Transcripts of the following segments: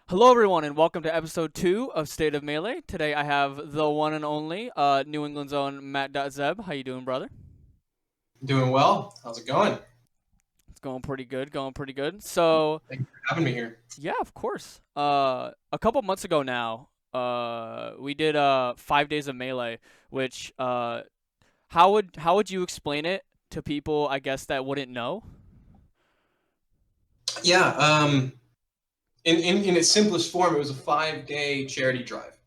Hello, everyone, and welcome to episode 2 of State of Melee. Today I have the one and only New England's own Matt.Zeb. How you doing, brother? Doing well. How's it going? It's going pretty good, going pretty good. So, Thank you for having me here. yeah, of course. A couple months ago now, we did 5 days of Melee, which how would you explain it to people, I guess, that wouldn't know? Yeah, in its simplest form, it was a 5-day charity drive.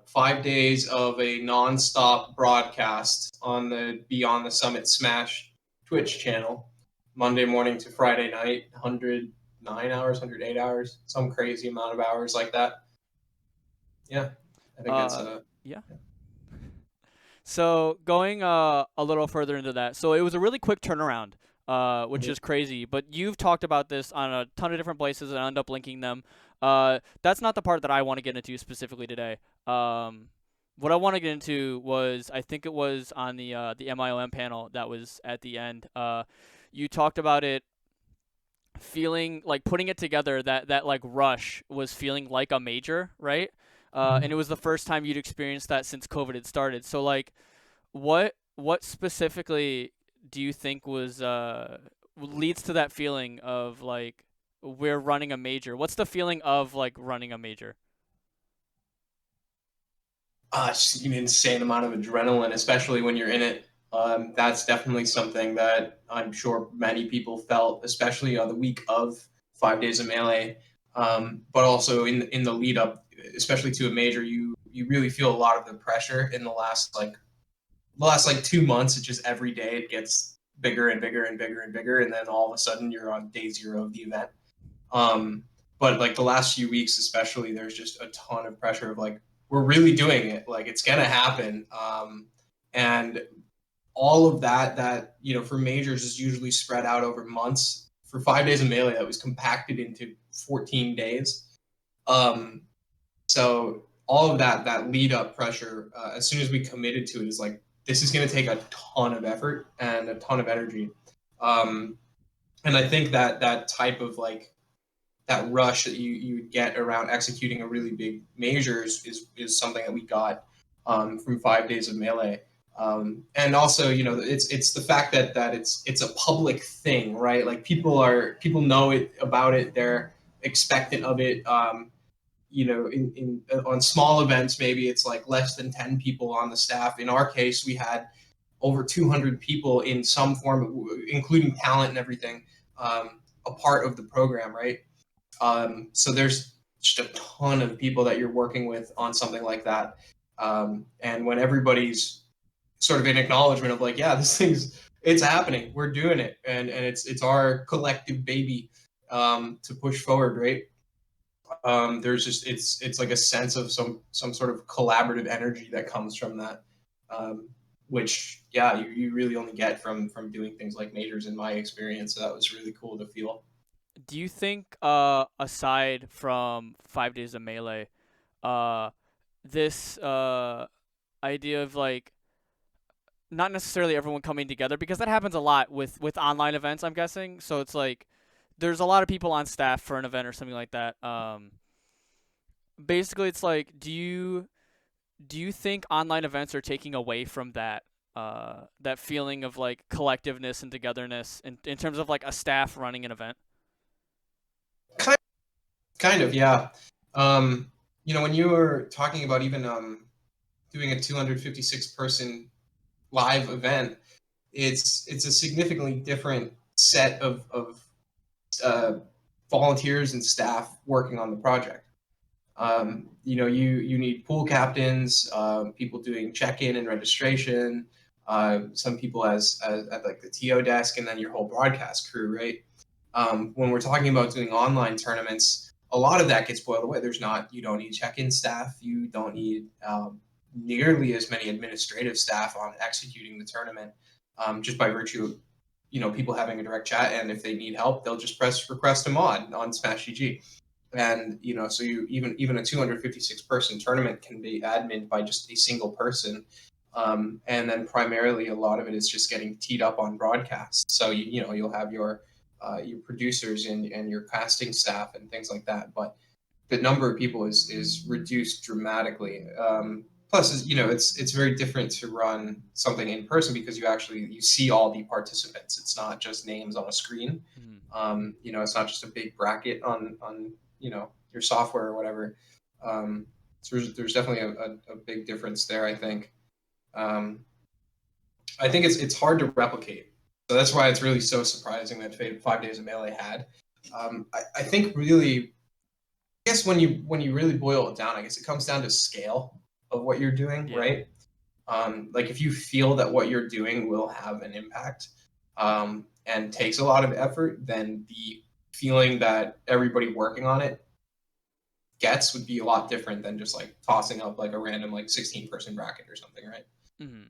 5 days of a non-stop broadcast on the Beyond the Summit Smash Twitch channel, Monday morning to Friday night, 109 hours, 108 hours, some crazy amount of hours like that. Yeah, I think it's Uh, yeah. So going a little further into that, so it was a really quick turnaround, which is crazy. But you've talked about this on a ton of different places, and I end up linking them. That's not the part that I want to get into specifically today. What I want to get into was I think it was on the MIOM panel that was at the end. You talked about it feeling like putting it together that like rush was feeling like a major, right? And it was the first time you'd experienced that since COVID had started. So like what specifically do you think was leads to that feeling of like we're running a major? What's the feeling of like running a major? Just an insane amount of adrenaline, especially when you're in it. That's definitely something that I'm sure many people felt, especially on the week of 5 days of melee, but also in the lead up, especially to a major. You really feel a lot of the pressure in the last 2 months. It's just every day it gets bigger and bigger and bigger and bigger, and then all of a sudden you're on day zero of the event. Um, but like the last few weeks, especially, there's just a ton of pressure of like we're really doing it, like it's gonna happen, and all of that for majors is usually spread out over months. For 5 days of melee, that was compacted into 14 days. Um, so all of that lead up pressure, as soon as we committed to it, is like this is going to take a ton of effort and a ton of energy. Um, and I think that type of like that rush that you get around executing a really big major is something that we got from 5 days of melee. And also, it's the fact that it's a public thing, right? Like people know it about it. They're expectant of it. In on small events, maybe it's like less than 10 people on the staff. In our case, we had over 200 people in some form, including talent and everything, a part of the program, right? So there's just a ton of people that you're working with on something like that. And when everybody's sort of in acknowledgement of like, yeah, this thing's it's happening, we're doing it, and it's our collective baby to push forward, right? There's just it's like a sense of some sort of collaborative energy that comes from that, um, which yeah, you really only get from doing things like majors in my experience. So that was really cool to feel. Do you think aside from 5 days of melee, uh this idea of like not necessarily everyone coming together because that happens a lot with online events, I'm guessing. So it's like there's a lot of people on staff for an event or something like that. Basically it's like do you think online events are taking away from that feeling of like collectiveness and togetherness in terms of like a staff running an event? Kind kind of, yeah. When you were talking about even doing a 256 person live event, it's a significantly different set of uh, volunteers and staff working on the project. You need pool captains, people doing check-in and registration, some people as at like the TO desk, and then your whole broadcast crew, right? When we're talking about doing online tournaments, a lot of that gets boiled away. You don't need check-in staff, you don't need nearly as many administrative staff on executing the tournament, just by virtue of people having a direct chat, and if they need help, they'll just press request a mod on Smash GG. And so you even a 256 person tournament can be admin by just a single person, and then primarily a lot of it is just getting teed up on broadcast. So you'll have your producers and your casting staff and things like that. But the number of people is reduced dramatically. Plus, it's very different to run something in person because you see all the participants. It's not just names on a screen. It's not just a big bracket on your software or whatever. So there's definitely a big difference there. Um, I think it's hard to replicate. So that's why it's really so surprising that 5 Days of Melee had. I think really, I guess when you really boil it down, I guess it comes down to scale of what you're doing, Yeah. right? Like if you feel that what you're doing will have an impact and takes a lot of effort, then the feeling that everybody working on it gets would be a lot different than just like tossing up like a random like 16-person bracket or something, right?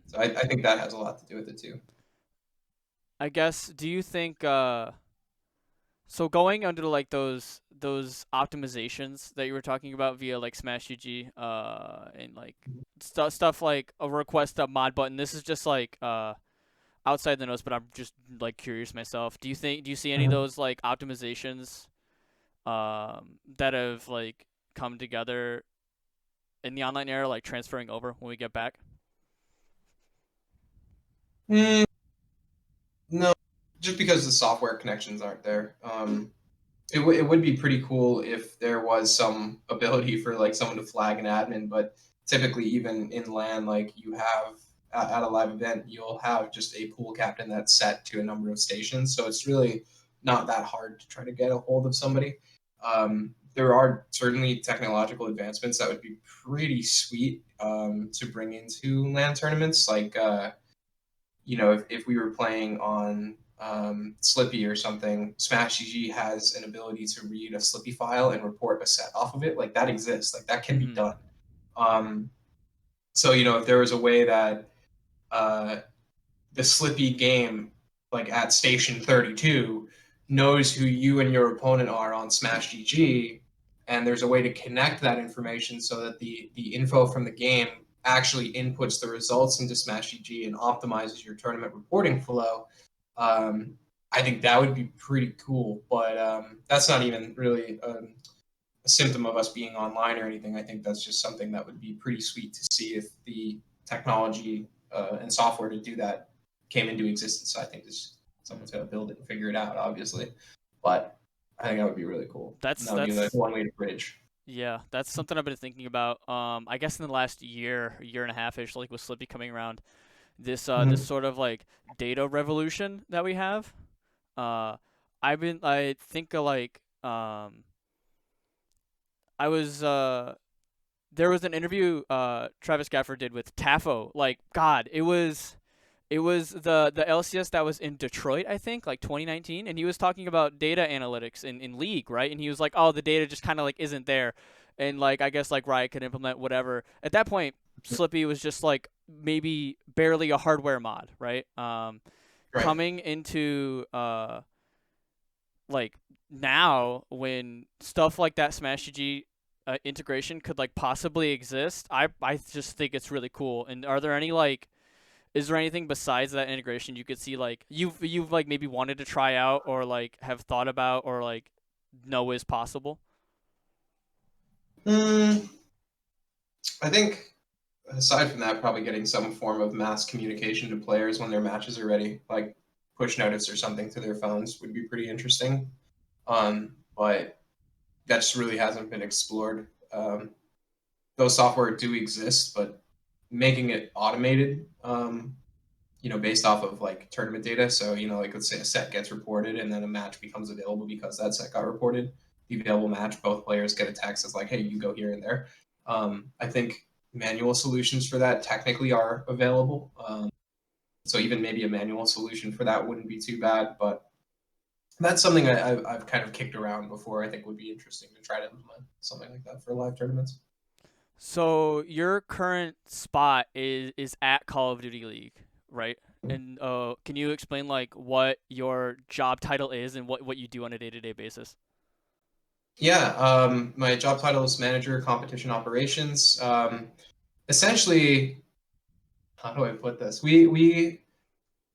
So I think that has a lot to do with it too. I guess. Do you think? So going under like those optimizations that you were talking about via like Smash GG, and like stuff like a request a mod button. This is just like outside the notes, but I'm just like curious myself. Do you see any of Mhm. those like optimizations that have like come together in the online era, like transferring over when we get back? Mm, no, just because the software connections aren't there. It would be pretty cool if there was some ability for like someone to flag an admin, but typically even in LAN, like you have at a live event, you'll have just a pool captain that's set to a number of stations. So it's really not that hard to try to get a hold of somebody. There are certainly technological advancements that would be pretty sweet to bring into LAN tournaments. Like, if we were playing on Slippi or something, Smash GG has an ability to read a Slippi file and report a set off of it. Like that exists. Like that can be Mm-hmm. done. Um, so if there was a way that uh, the Slippi game, like at station 32, knows who you and your opponent are on Smash GG, and there's a way to connect that information so that the info from the game actually inputs the results into Smash GG and optimizes your tournament reporting flow. Um, I think that would be pretty cool, but that's not even really a symptom of us being online or anything. I think that's just something that would be pretty sweet to see if the technology and software to do that came into existence. So I think this someone's got to build it and figure it out, obviously. But I think that would be really cool. And That's that would be like that's one way to bridge. Yeah, that's something I've been thinking about. I guess in the last year and a half ish, like with Slippy coming around, this Mm-hmm. sort of like data revolution that we have. Uh, I think like I was there was an interview Travis Gafford did with Tafo. Like God, it was the LCS that was in Detroit, I think, like 2019, and he was talking about data analytics in League, right? And he was like, "Oh, the data just kind of like isn't there," and like I guess like Riot could implement whatever. At that point, Slippy was just like maybe barely a hardware mod, right? Right. Coming into like now when stuff like that Smash GG integration could like possibly exist, I just think it's really cool. And are there any like is there anything besides that integration you could see like you've like maybe wanted to try out or like have thought about or like know is possible? Mm, I think aside from that, probably getting some form of mass communication to players when their matches are ready, like push notice or something to their phones, would be pretty interesting. But that just really hasn't been explored. Those software do exist, but making it automated, based off of like tournament data. So, like let's say a set gets reported and then a match becomes available because that set got reported. The available match, both players get a text that's like, hey, you go here and there. I think manual solutions for that technically are available. So even maybe a manual solution for that wouldn't be too bad, but that's something I've kind of kicked around before. I think would be interesting to try to implement something like that for live tournaments. So your current spot is at Call of Duty League, right? And can you explain like what your job title is and what you do on a day-to-day basis? Yeah, my job title is manager competition operations. Essentially, how do I put this? We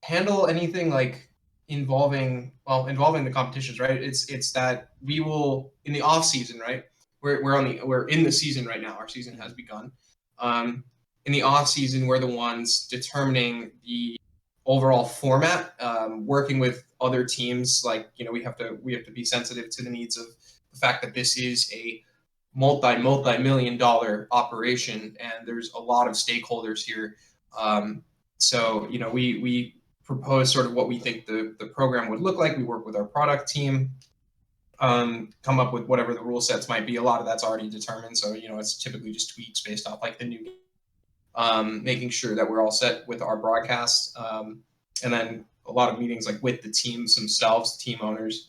handle anything like involving the competitions, right? It's that we will in the off season, right? we're in the season right now. Our season has begun. In the off season, we're the ones determining the overall format, working with other teams. Like, we have to be sensitive to the needs of the fact that this is a multi-million-dollar operation, and there's a lot of stakeholders here. So we propose sort of what we think the program would look like. We work with our product team, come up with whatever the rule sets might be. A lot of that's already determined, so it's typically just tweaks based off like the new game. Making sure that we're all set with our broadcast, and then a lot of meetings like with the teams themselves, team owners,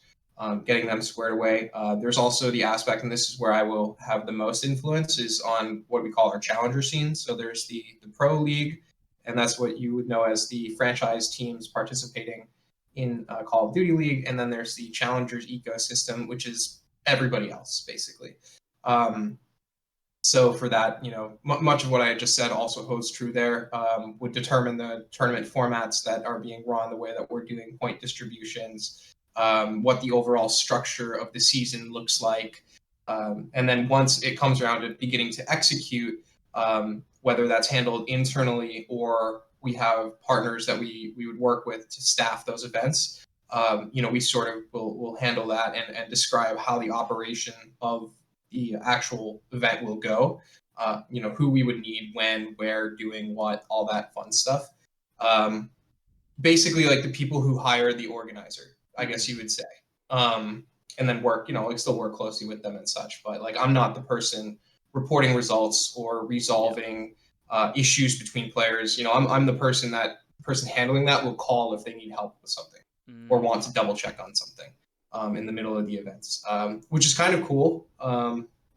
getting them squared away. There's also the aspect, and this is where I will have the most influence, is on what we call our challenger scene. So there's the pro league, and that's what you would know as the franchise teams participating in Call of Duty League, and then there's the challengers ecosystem, which is everybody else basically. So for that, much of what I just said also holds true there. Would determine the tournament formats that are being run, the way that we're doing point distributions, what the overall structure of the season looks like. And then once it comes around to beginning to execute, whether that's handled internally or we have partners that we would work with to staff those events, we sort of will handle that and describe how the operation of the actual event will go, who we would need, when, where, doing what, all that fun stuff. Basically like the people who hire the organizer, I guess you would say. And then work, still work closely with them and such. But like, I'm not the person reporting results or resolving issues between players. I'm the person handling that will call if they need help with something or want to double check on something in the middle of the events, which is kind of cool.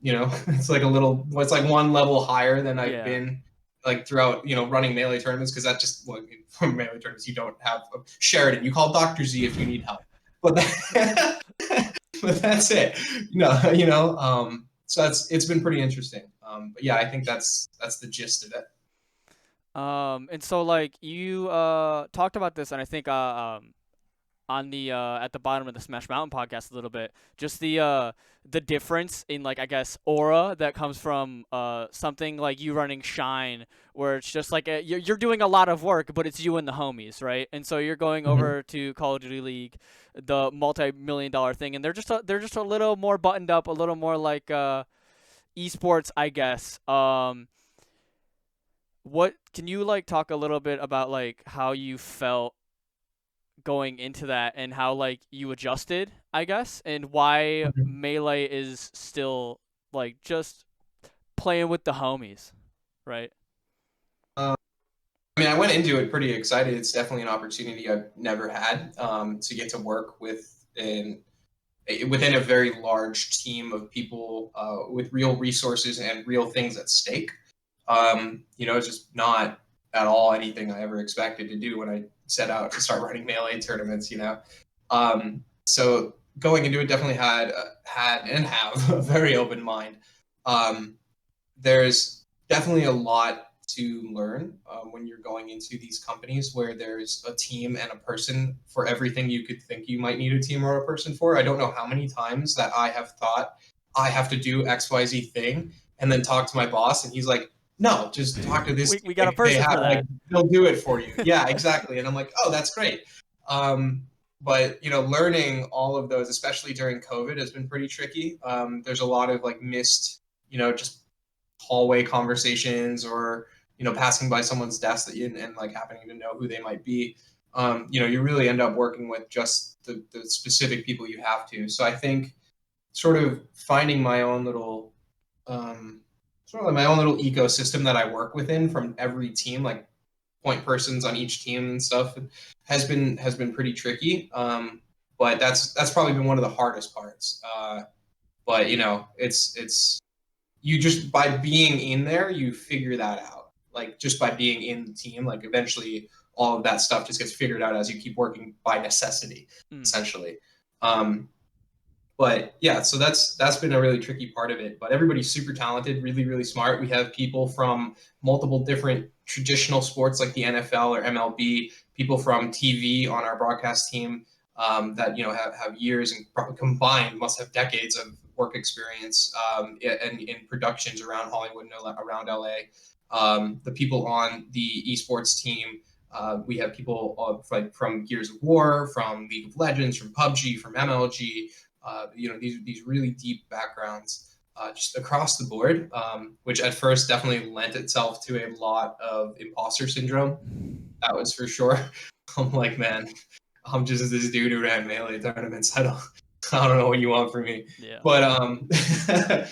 It's like one level higher than I've been like throughout, running Melee tournaments, because that just, from Melee tournaments, you don't have Sheridan. You call Dr. Z if you need help. But but that's it. So it's been pretty interesting. But yeah, I think that's the gist of it. And so like you talked about this, and I think on the at the bottom of the Smash Mountain podcast a little bit, just the difference in, like, I guess, aura that comes from something like you running Shine, where it's just like you're doing a lot of work, but it's you and the homies, right? And so you're going over to Call of Duty League, the multi-million-dollar thing, and they're just a little more buttoned up, a little more like esports, I guess. What can you like talk a little bit about like how you felt going into that, and how like you adjusted, I guess, and why Melee is still like just playing with the homies, right? I mean, I went into it pretty excited. It's definitely an opportunity I've never had, to get to work within a very large team of people with real resources and real things at stake. It's just not at all anything I ever expected to do when I set out to start running Melee tournaments. So going into it, definitely had and have a very open mind. There's definitely a lot to learn when you're going into these companies where there's a team and a person for everything you could think you might need a team or a person for. I don't know how many times that I have thought I have to do XYZ thing, and then talk to my boss, and he's like, no, just talk to this. We got a person for that. Like, they'll do it for you. Yeah, exactly. And I'm like, oh, that's great. But learning all of those, especially during COVID, has been pretty tricky. There's a lot of like missed, just hallway conversations, or passing by someone's desk and like happening to know who they might be. You really end up working with just the specific people you have to. So I think sort of finding my own little ecosystem that I work within from every team, like point persons on each team and stuff, has been pretty tricky. But that's probably been one of the hardest parts. But it's you just, by being in there, you figure that out. Like, just by being in the team, like eventually all of that stuff just gets figured out as you keep working by necessity, essentially. But yeah, so that's been a really tricky part of it. But everybody's super talented, really, really smart. We have people from multiple different traditional sports like the NFL or MLB, people from TV on our broadcast team that have years and probably combined must have decades of work experience and in productions around Hollywood and around LA. The people on the esports team, we have people from Gears of War, from League of Legends, from PUBG, from MLG. These really deep backgrounds just across the board, which at first definitely lent itself to a lot of imposter syndrome. That was for sure. I'm like, man, I'm just this dude who ran Melee tournaments. I don't know what you want from me. Yeah. But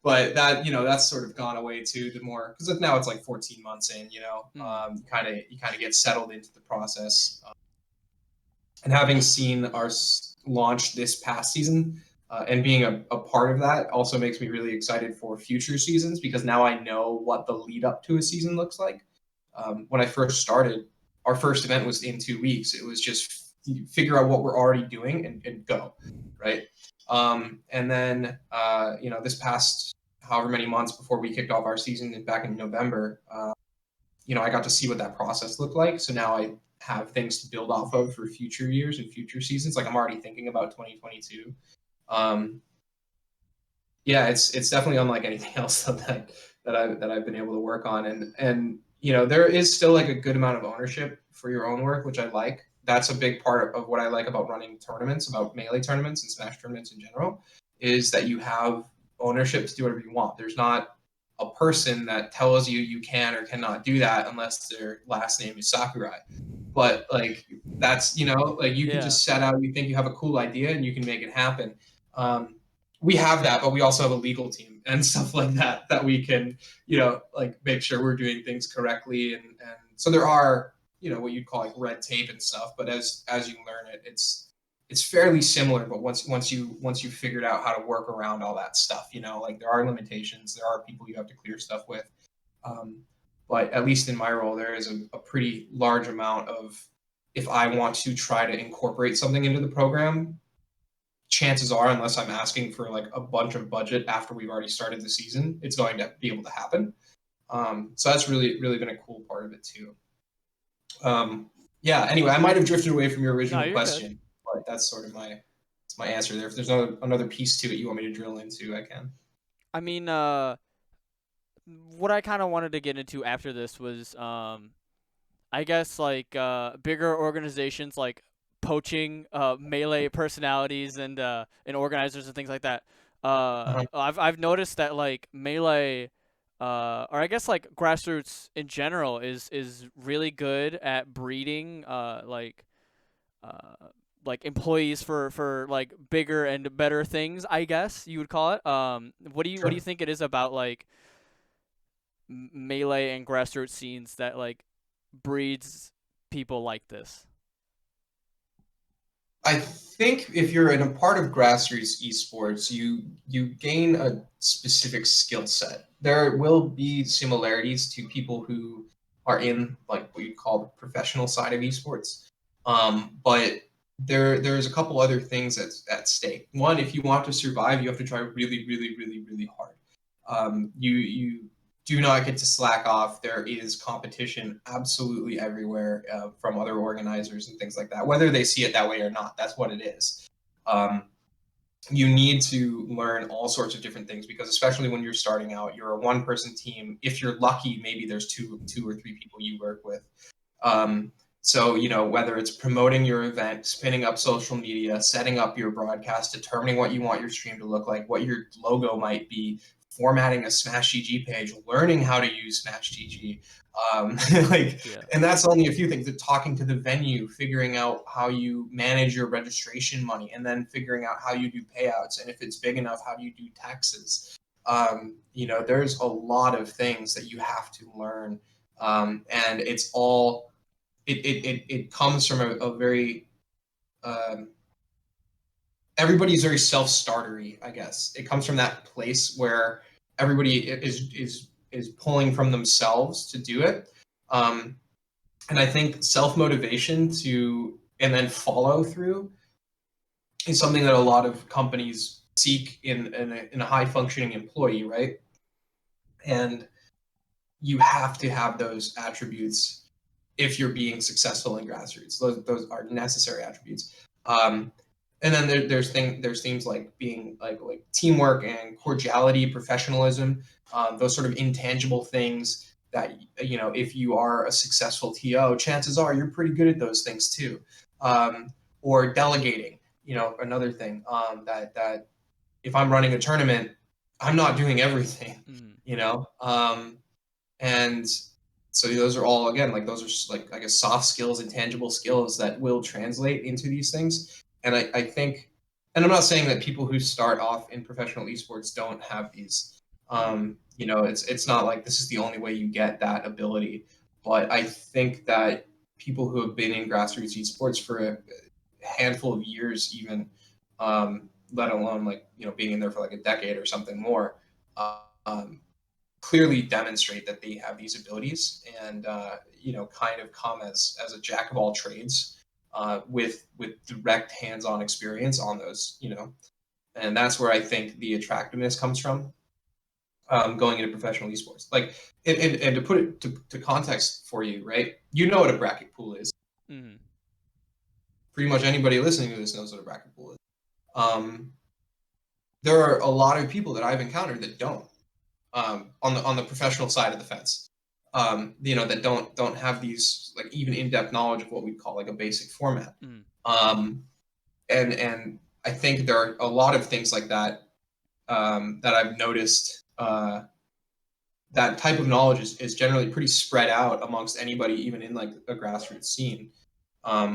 but that that's sort of gone away too. The more, because now it's like 14 months in, you kind of get settled into the process. And having seen our launch this past season and being a part of that also makes me really excited for future seasons, because now I know what the lead up to a season looks like. When I first started, our first event was in 2 weeks. It was just figure out what we're already doing and go, right? And then, this past however many months before we kicked off our season back in November, I got to see what that process looked like. So now I have things to build off of for future years and future seasons. Like I'm already thinking about 2022. It's definitely unlike anything else that I've been able to work on. And there is still like a good amount of ownership for your own work, which I like. That's a big part of what I like about running tournaments, about Melee tournaments and Smash tournaments in general, is that you have ownership to do whatever you want. There's not a person that tells you can or cannot do that unless their last name is Sakurai. But like that's you can just set out. You think you have a cool idea and you can make it happen. We have that, but we also have a legal team and stuff like that we can make sure we're doing things correctly. And so there are what you'd call like red tape and stuff. But as you learn it, it's fairly similar. But once you figured out how to work around all that stuff, there are limitations. There are people you have to clear stuff with. But at least in my role, there is a pretty large amount of, if I want to try to incorporate something into the program, chances are, unless I'm asking for like a bunch of budget after we've already started the season, it's going to be able to happen. So that's really, really been a cool part of it too. Anyway, I might have drifted away from your original question, but that's sort of my answer there. If there's another piece to it you want me to drill into, I can. I mean, what I kind of wanted to get into after this was, I guess like bigger organizations like poaching Melee personalities and organizers and things like that. I've noticed that like Melee, or I guess like grassroots in general is really good at breeding like employees for like bigger and better things, I guess you would call it. What do you think it is about like Melee and grassroots scenes that like breeds people like this? I think if you're in a part of grassroots esports, you gain a specific skill set. There will be similarities to people who are in like what you call the professional side of esports, but there's a couple other things at stake. One, if you want to survive, you have to try really, really, really, really hard. You do not get to slack off. There is competition absolutely everywhere from other organizers and things like that. Whether they see it that way or not, that's what it is. You need to learn all sorts of different things, because especially when you're starting out, you're a one-person team. If you're lucky, maybe there's two or three people you work with. So, whether it's promoting your event, spinning up social media, setting up your broadcast, determining what you want your stream to look like, what your logo might be, formatting a Smash GG page, learning how to use Smash GG, and that's only a few things. Talking to the venue, figuring out how you manage your registration money, and then figuring out how you do payouts, and if it's big enough, how do you do taxes? There's a lot of things that you have to learn, and it's all it comes from a very everybody's very self-startery, I guess. It comes from that place where everybody is pulling from themselves to do it. And I think self-motivation and then follow through is something that a lot of companies seek in a high-functioning employee, right? And you have to have those attributes if you're being successful in grassroots. Those are necessary attributes. And then there's themes like being like teamwork and cordiality, professionalism, those sort of intangible things that, you know, if you are a successful TO, chances are you're pretty good at those things too. Or delegating, you know, another thing, that if I'm running a tournament, I'm not doing everything, you know. And so those are all, again, like those are like, I guess, soft skills, intangible skills that will translate into these things. And I think, and I'm not saying that people who start off in professional esports don't have these. You know, it's not like this is the only way you get that ability. But I think that people who have been in grassroots esports for a handful of years, even, let alone like, you know, being in there for like a decade or something more, um, clearly demonstrate that they have these abilities, and you know, kind of come as a jack of all trades, with direct hands-on experience on those, you know. And that's where I think the attractiveness comes from, going into professional esports. Like, and to put it to context for you, right? You know what a bracket pool is. Mm-hmm. Pretty much anybody listening to this knows what a bracket pool is. Um, there are a lot of people that I've encountered that don't, on the professional side of the fence. You know, that don't have these like even in-depth knowledge of what we call like a basic format. Mm. And I think there are a lot of things like that, that I've noticed. That type of knowledge is generally pretty spread out amongst anybody, even in like a grassroots scene,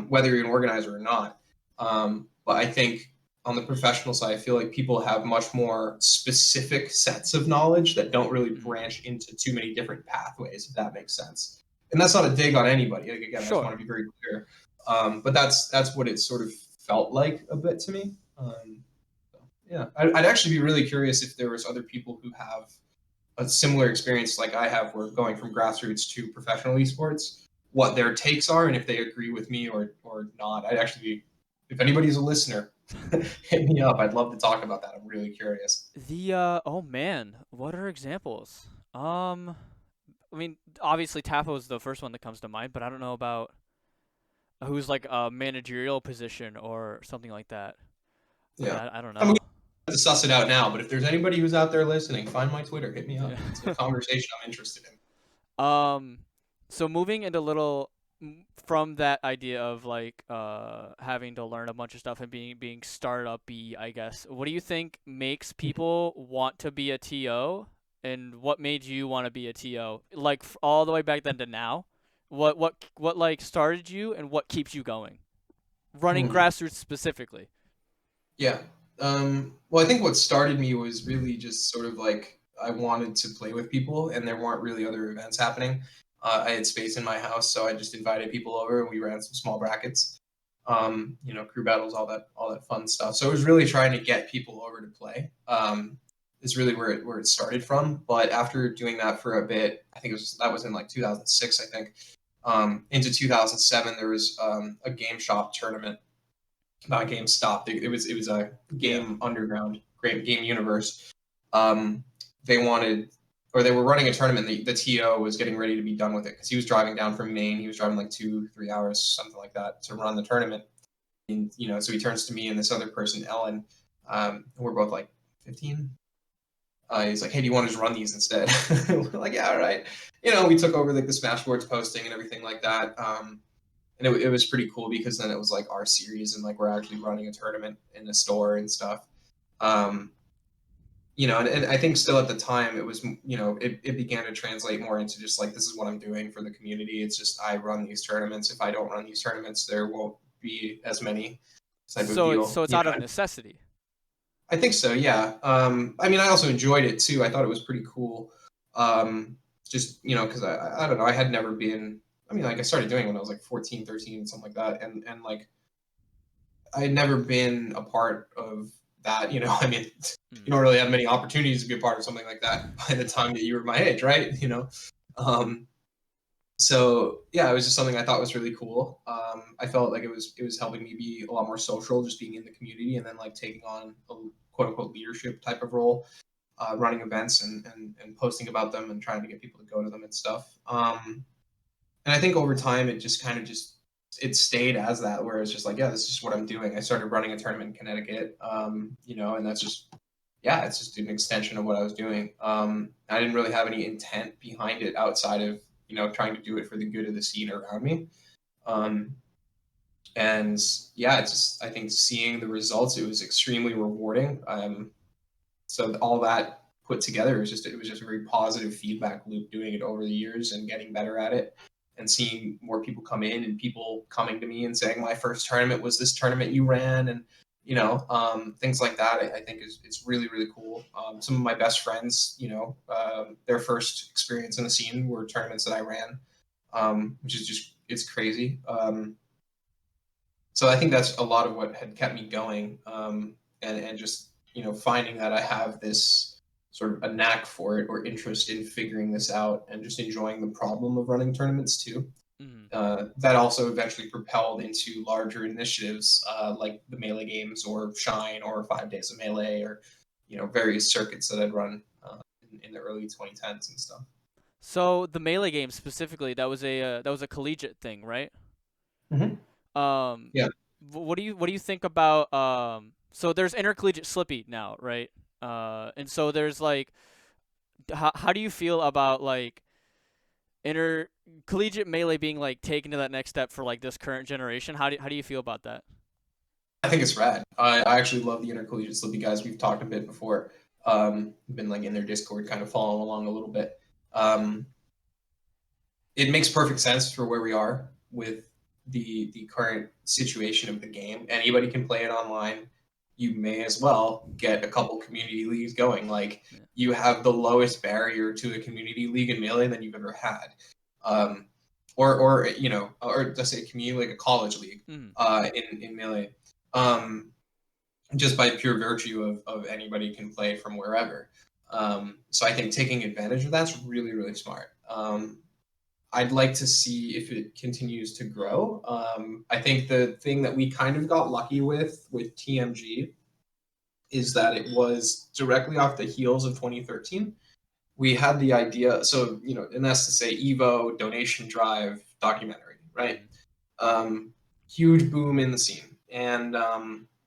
whether you're an organizer or not. But I think on the professional side, I feel like people have much more specific sets of knowledge that don't really branch into too many different pathways, if that makes sense. And that's not a dig on anybody. Like, again, I just want to be very clear. But that's what it sort of felt like a bit to me. So, yeah, I'd actually be really curious if there was other people who have a similar experience like I have, where going from grassroots to professional esports, what their takes are, and if they agree with me or not. I'd actually be, if anybody's a listener, hit me up. I'd love to talk about that. I'm really curious. Oh man, what are examples? I mean, obviously Tapo is the first one that comes to mind, but I don't know about who's like a managerial position or something like that. Like, Yeah. I don't I mean, know. to suss it out now, but if there's anybody who's out there listening, find my Twitter, hit me up. It's a Yeah. conversation I'm interested in. Um, so moving into little from that idea of like having to learn a bunch of stuff and being startup-y, I guess. What do you think makes people want to be a TO, and what made you want to be a TO? Like all the way back then to now. What like started you and what keeps you going? Running Hmm. grassroots specifically. Yeah. Well, I think what started me was really just sort of like I wanted to play with people, and there weren't really other events happening. I had space in my house, so I just invited people over, and we ran some small brackets. You know, crew battles, all that fun stuff. So it was really trying to get people over to play. Is really where it started from. But after doing that for a bit, I think that was in like 2006, I think. Into 2007, there was, a game shop tournament, not GameStop. It was a Yeah. game underground, great game universe. Um, they wanted, or they were running a tournament. The TO was getting ready to be done with it because he was driving down from Maine. He was driving like 2-3 hours, something like that, to run the tournament. And you know, so he turns to me and this other person, Ellen. We're both like 15. He's like, "Hey, do you want to just run these instead?" We're like, "Yeah, all right." You know, we took over like the Smashboards posting and everything like that. And it was pretty cool because then it was like our series, and like we're actually running a tournament in the store and stuff. Um, you know, and I think still at the time it was, you know, it began to translate more into just like, this is what I'm doing for the community. It's just, I run these tournaments. If I don't run these tournaments, there won't be as many, type of deal. So it's You out of know, necessity. I think so. Yeah. I mean, I also enjoyed it too. I thought it was pretty cool. Just, you know, because I don't know, I had never been, I mean, like I started doing it when I was like 14, 13, something like that. And like, I had never been a part of that. You know, I mean, you Mm. don't really have many opportunities to be a part of something like that by the time that you were my age, right? You know, um, so yeah, it was just something I thought was really cool. I felt like it was helping me be a lot more social, just being in the community, and then like taking on a quote unquote leadership type of role, running events and posting about them and trying to get people to go to them and stuff. And I think over time it just kind of just it stayed as that, where it's just like, yeah, this is just what I'm doing. I started running a tournament in Connecticut, and that's just, yeah, it's just an extension of what I was doing. I didn't really have any intent behind it outside of, trying to do it for the good of the scene around me. And yeah, it's just, I think seeing the results, it was extremely rewarding. So all that put together it was just a very positive feedback loop, doing it over the years and getting better at it, and seeing more people come in and people coming to me and saying, my first tournament was this tournament you ran, and things like that. I think it's really, really cool. Some of my best friends, their first experience in the scene were tournaments that I ran, which is just, it's crazy. So I think that's a lot of what had kept me going, and just finding that I have this sort of a knack for it, or interest in figuring this out, and just enjoying the problem of running tournaments too. That also eventually propelled into larger initiatives, like the Melee Games or Shine or 5 Days of Melee, or various circuits that I'd run in the early 2010s and stuff. So the Melee game specifically, that was a collegiate thing, right? Mm-hmm. Um, Yeah. what do you think about so there's Intercollegiate Slippi now, right? And so there's like, how do you feel about like intercollegiate Melee being like taken to that next step for like this current generation? How do you feel about that? I think it's rad. I actually love the Intercollegiate Slippi guys. We've talked a bit before. Been like in their Discord, kind of following along a little bit. It makes perfect sense for where we are with the current situation of the game. Anybody can play it online. You may as well get a couple community leagues going. Like, Yeah. you have the lowest barrier to a community league in Melee than you've ever had. Or let's say community, like a college league, in Melee. Just by pure virtue of anybody can play from wherever. So I think taking advantage of that's really, really smart. I'd like to see if it continues to grow. I think the thing that we kind of got lucky with TMG is that it was directly off the heels of 2013. We had the idea, so, and that's to say Evo, donation drive, documentary, right? Huge boom in the scene, and a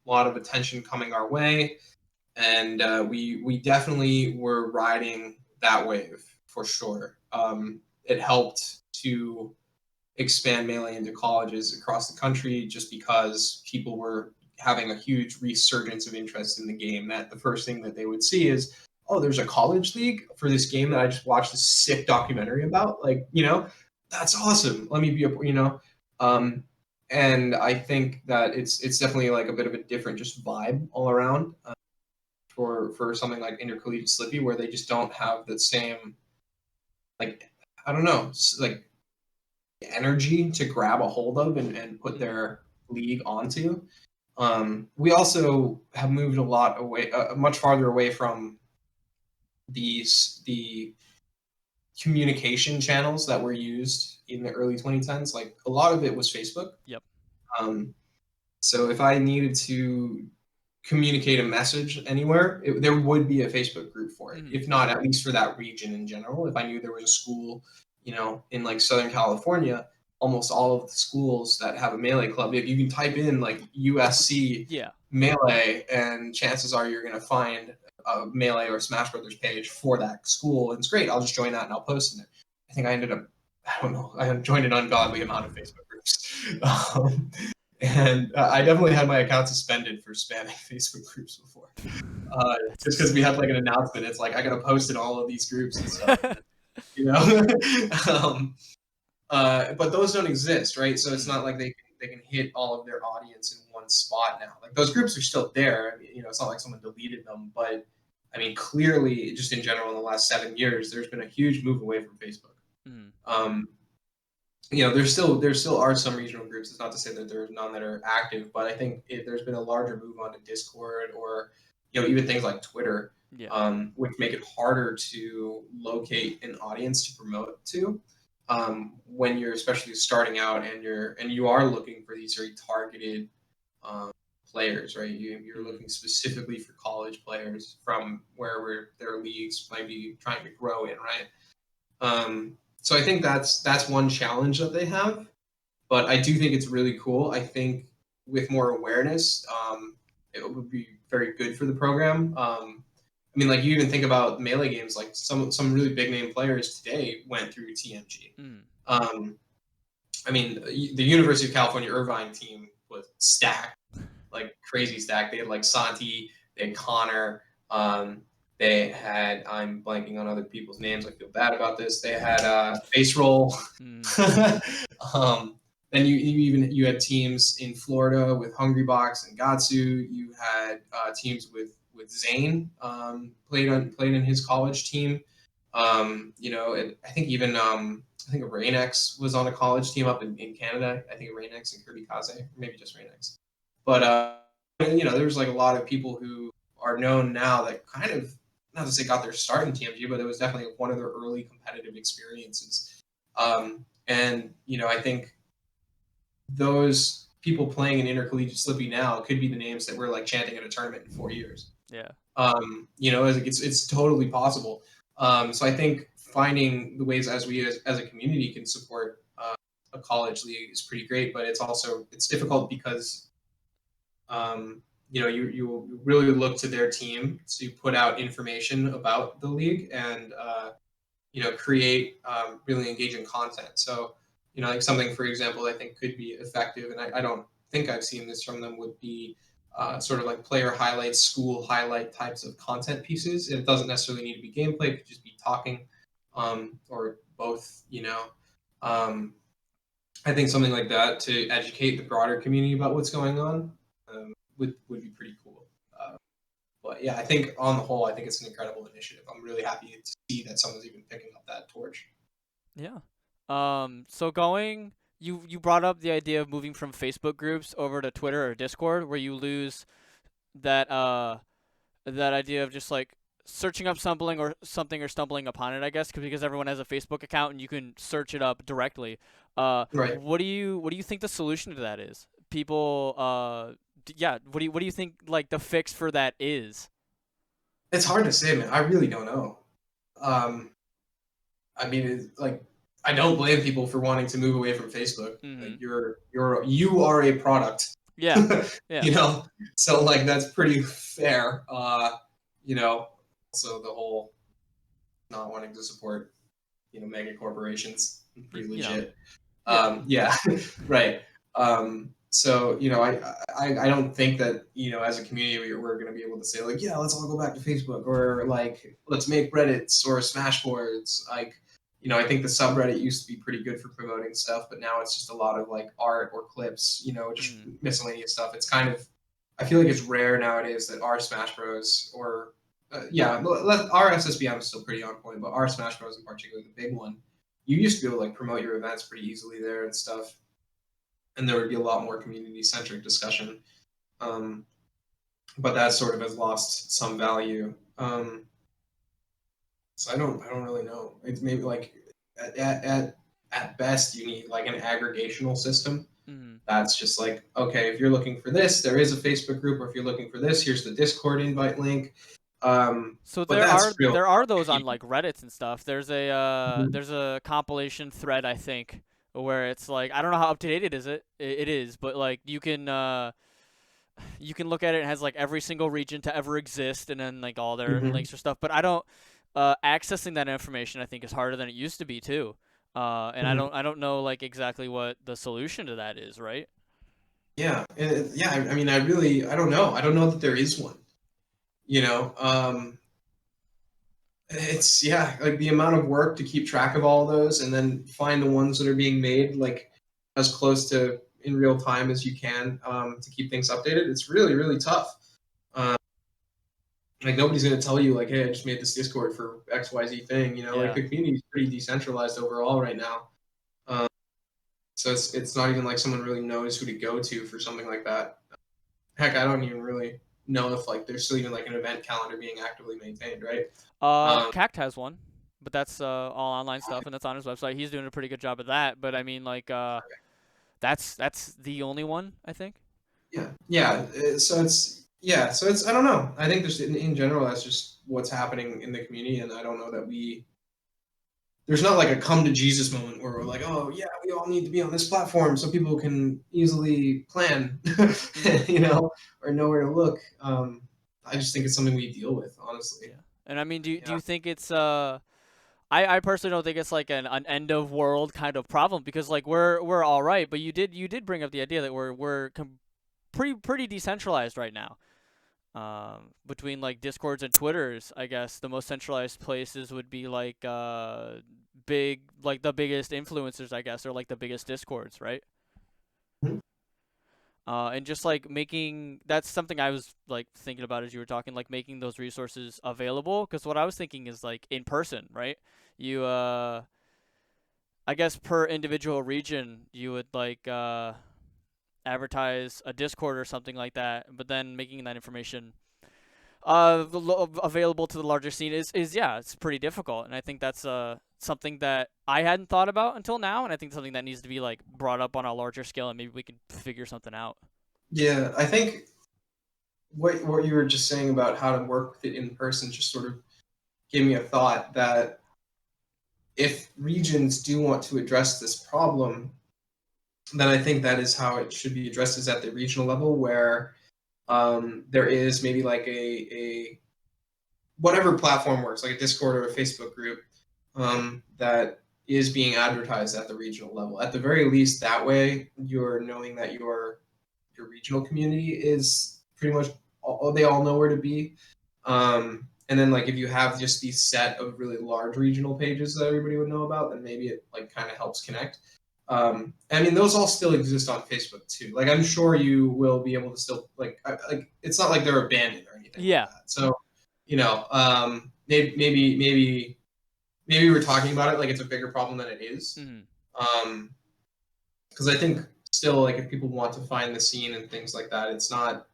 lot of attention coming our way. And we definitely were riding that wave for sure. It helped to expand Melee into colleges across the country, just because people were having a huge resurgence of interest in the game. That the first thing that they would see is, oh, there's a college league for this game that I just watched this sick documentary about. Like, that's awesome. Let me be and I think that it's definitely like a bit of a different just vibe all around. For something like Intercollegiate Slippi, where they just don't have the same, like, I don't know, like, energy to grab a hold of and put their league onto. We also have moved a lot away, much farther away from the communication channels that were used in the early 2010s. Like, a lot of it was Facebook. Yep. So if I needed to communicate a message anywhere, there would be a Facebook group for it. If not, at least for that region in general. If I knew there was a school, in like Southern California, almost all of the schools that have a Melee club, if you can type in like USC Melee, and chances are you're going to find a Melee or Smash Brothers page for that school. And it's great. I'll just join that and I'll post in it. I think I ended up, I don't know, I joined an ungodly amount of Facebook groups. And I definitely had my account suspended for spamming Facebook groups before. Just because we had like an announcement. It's like, I got to post in all of these groups and stuff. But those don't exist, right? So it's not like they can hit all of their audience in one spot now. Like, those groups are still there. I mean, it's not like someone deleted them, but I mean, clearly, just in general, in the last 7 years, there's been a huge move away from Facebook. There still are some regional groups. It's not to say that there's none that are active, but I think there's been a larger move onto Discord, or even things like Twitter, which make it harder to locate an audience to promote to, when you're especially starting out and you are looking for these very targeted players, right? You're looking specifically for college players from wherever their leagues might be trying to grow in, right? So I think that's one challenge that they have. But I do think it's really cool. I think with more awareness, it would be very good for the program. I mean, like you even think about Melee games, like some really big name players today went through TMG. Mm. Um, I mean, the University of California Irvine team was stacked, like crazy stacked. They had like Santi, they had Connor, they had, I'm blanking on other people's names. I feel bad about this. They had Face Roll. Mm. Then you had teams in Florida with Hungrybox and Gatsu. You had teams with Zane, played in his college team. I think even I think Rainex was on a college team up in Canada. I think Rainex and Kirby Kaze, or maybe just Rainex. But there's like a lot of people who are known now that kind of, not to say got their start in TMG, but it was definitely one of their early competitive experiences. And I think those people playing in Intercollegiate Slippi now could be the names that we're like chanting at a tournament in 4 years. Yeah. It's totally possible. So I think finding the ways as a community can support a college league is pretty great, but it's difficult because you really look to their team to put out information about the league and create really engaging content. So like something, for example, I think could be effective, and I don't think I've seen this from them, would be sort of like player highlights, school highlight types of content pieces. It doesn't necessarily need to be gameplay; it could just be talking, or both. I think something like that to educate the broader community about what's going on would be pretty cool. But yeah, I think on the whole, I think it's an incredible initiative. I'm really happy to see that someone's even picking up that torch. Yeah. So you brought up the idea of moving from Facebook groups over to Twitter or Discord, where you lose that that idea of just like searching up something or stumbling upon it, I guess, because everyone has a Facebook account and you can search it up directly. Right. What do you think the solution to that is? People, yeah. What do you think like the fix for that is? It's hard to say, man. I really don't know. I mean, it's like I don't blame people for wanting to move away from Facebook. Mm-hmm. Like you are a product. Yeah. Yeah. So like that's pretty fair. Also the whole not wanting to support mega corporations, pretty legit. Yeah, right. So I don't think that as a community we're going to be able to say like, yeah, let's all go back to Facebook, or like let's make Reddits or Smashboards. Like I think the subreddit used to be pretty good for promoting stuff, but now it's just a lot of like art or clips, just miscellaneous stuff. It's kind of, I feel like it's rare nowadays that our Smash Bros. Or our SSBM is still pretty on point, but our Smash Bros. In particular, the big one, you used to be able to like promote your events pretty easily there and stuff, and there would be a lot more community-centric discussion. But that sort of has lost some value. So I don't really know. It's maybe like at best you need like an aggregational system. Mm-hmm. That's just like, okay, if you're looking for this, there is a Facebook group, or if you're looking for this, here's the Discord invite link. So but that's real. there are those on like Reddits and stuff. There's a compilation thread, I think, where it's like, I don't know how up to date it is, but like you can look at it. It has like every single region to ever exist, and then like all their links or stuff. But I don't accessing that information, I think, is harder than it used to be too. And I don't know like exactly what the solution to that is, right? Yeah, I mean, I don't know. I don't know that there is one. It's like the amount of work to keep track of all those and then find the ones that are being made like as close to in real time as you can to keep things updated. It's really, really tough. Like nobody's going to tell you like, hey, I just made this Discord for XYZ thing. Like the community is pretty decentralized overall right now. So it's not even like someone really knows who to go to for something like that. Heck, I don't even really know if like there's still even like an event calendar being actively maintained, right? Cact has one, but that's all online stuff, and that's on his website. He's doing a pretty good job of that. But I mean, like, that's the only one, I think. Yeah. So it's I don't know. I think there's in general that's just what's happening in the community, and I don't know that we there's not like a come to Jesus moment where we're like, oh yeah, we all need to be on this platform so people can easily plan, you know, or know where to look. I just think it's something we deal with, honestly. Yeah. And I mean, do Yeah. you think it's I personally don't think it's like an end of world kind of problem because like we're all right, but you did bring up the idea that we're pretty decentralized right now. Between like Discords and Twitters, I guess the most centralized places would be like big like the biggest influencers, I guess, or like the biggest Discords, right? Mhm. And just like making that's something I was like thinking about as you were talking, like making those resources available. Because what I was thinking is like in person, right? You I guess per individual region, you would like advertise a Discord or something like that, but then making that information available to the larger scene is yeah, it's pretty difficult, and I think that's something that I hadn't thought about until now, and I think something that needs to be like brought up on a larger scale, and maybe we could figure something out. Yeah, I think what you were just saying about how to work with it in person just sort of gave me a thought that if regions do want to address this problem, then I think that is how it should be addressed is at the regional level where there is maybe like a whatever platform works, like a Discord or a Facebook group that is being advertised at the regional level. At the very least, that way you're knowing that your regional community is pretty much they all know where to be. And then like if you have just these set of really large regional pages that everybody would know about, then maybe it like kind of helps connect. I mean, those all still exist on Facebook too. Like I'm sure you will be able to still like it's not like they're abandoned or anything like Yeah. that. So maybe we're talking about it like it's a bigger problem than it is. Hmm. Um, because I think still like if people want to find the scene and things like that, it's not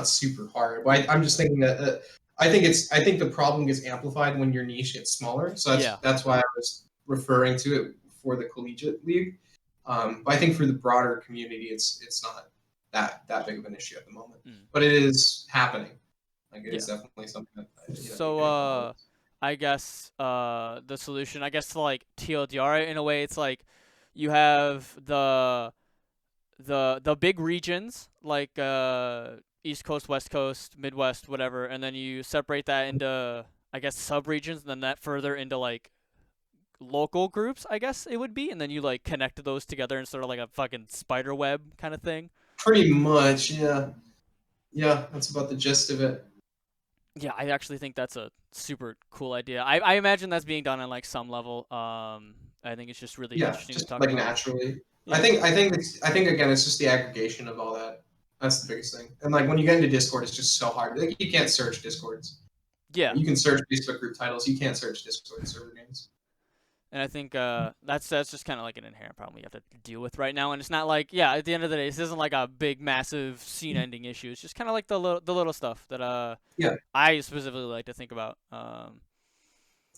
super hard. But I'm just thinking that I think the problem gets amplified when your niche gets smaller. So Yeah. that's why I was referring to it for the collegiate league. But I think for the broader community, it's not that big of an issue at the moment. Mm. But it is happening. Like it is Yeah. definitely something that you So can acknowledge. I guess the solution, I guess to like TLDR it in a way, it's like you have the big regions like East Coast, West Coast, Midwest, whatever, and then you separate that into I guess sub regions, and then that further into like local groups, I guess it would be, and then you like connect those together in sort of like a fucking spider web kind of thing. Pretty much, yeah. Yeah, that's about the gist of it. Yeah, I actually think that's a super cool idea. I imagine that's being done on like some level. I think it's just really Yeah, interesting to just talk like about. naturally. I Yeah. think I think it's I think again it's just the aggregation of all that. That's the biggest thing. And like when you get into Discord, it's just so hard. Like you can't search Discords. Yeah. You can search Facebook group titles. You can't search Discord server names. And I think that's just kind of like an inherent problem you have to deal with right now. And it's not like yeah, at the end of the day, this isn't like a big, massive scene-ending issue. It's just kind of like the little stuff that Yeah, I specifically like to think about.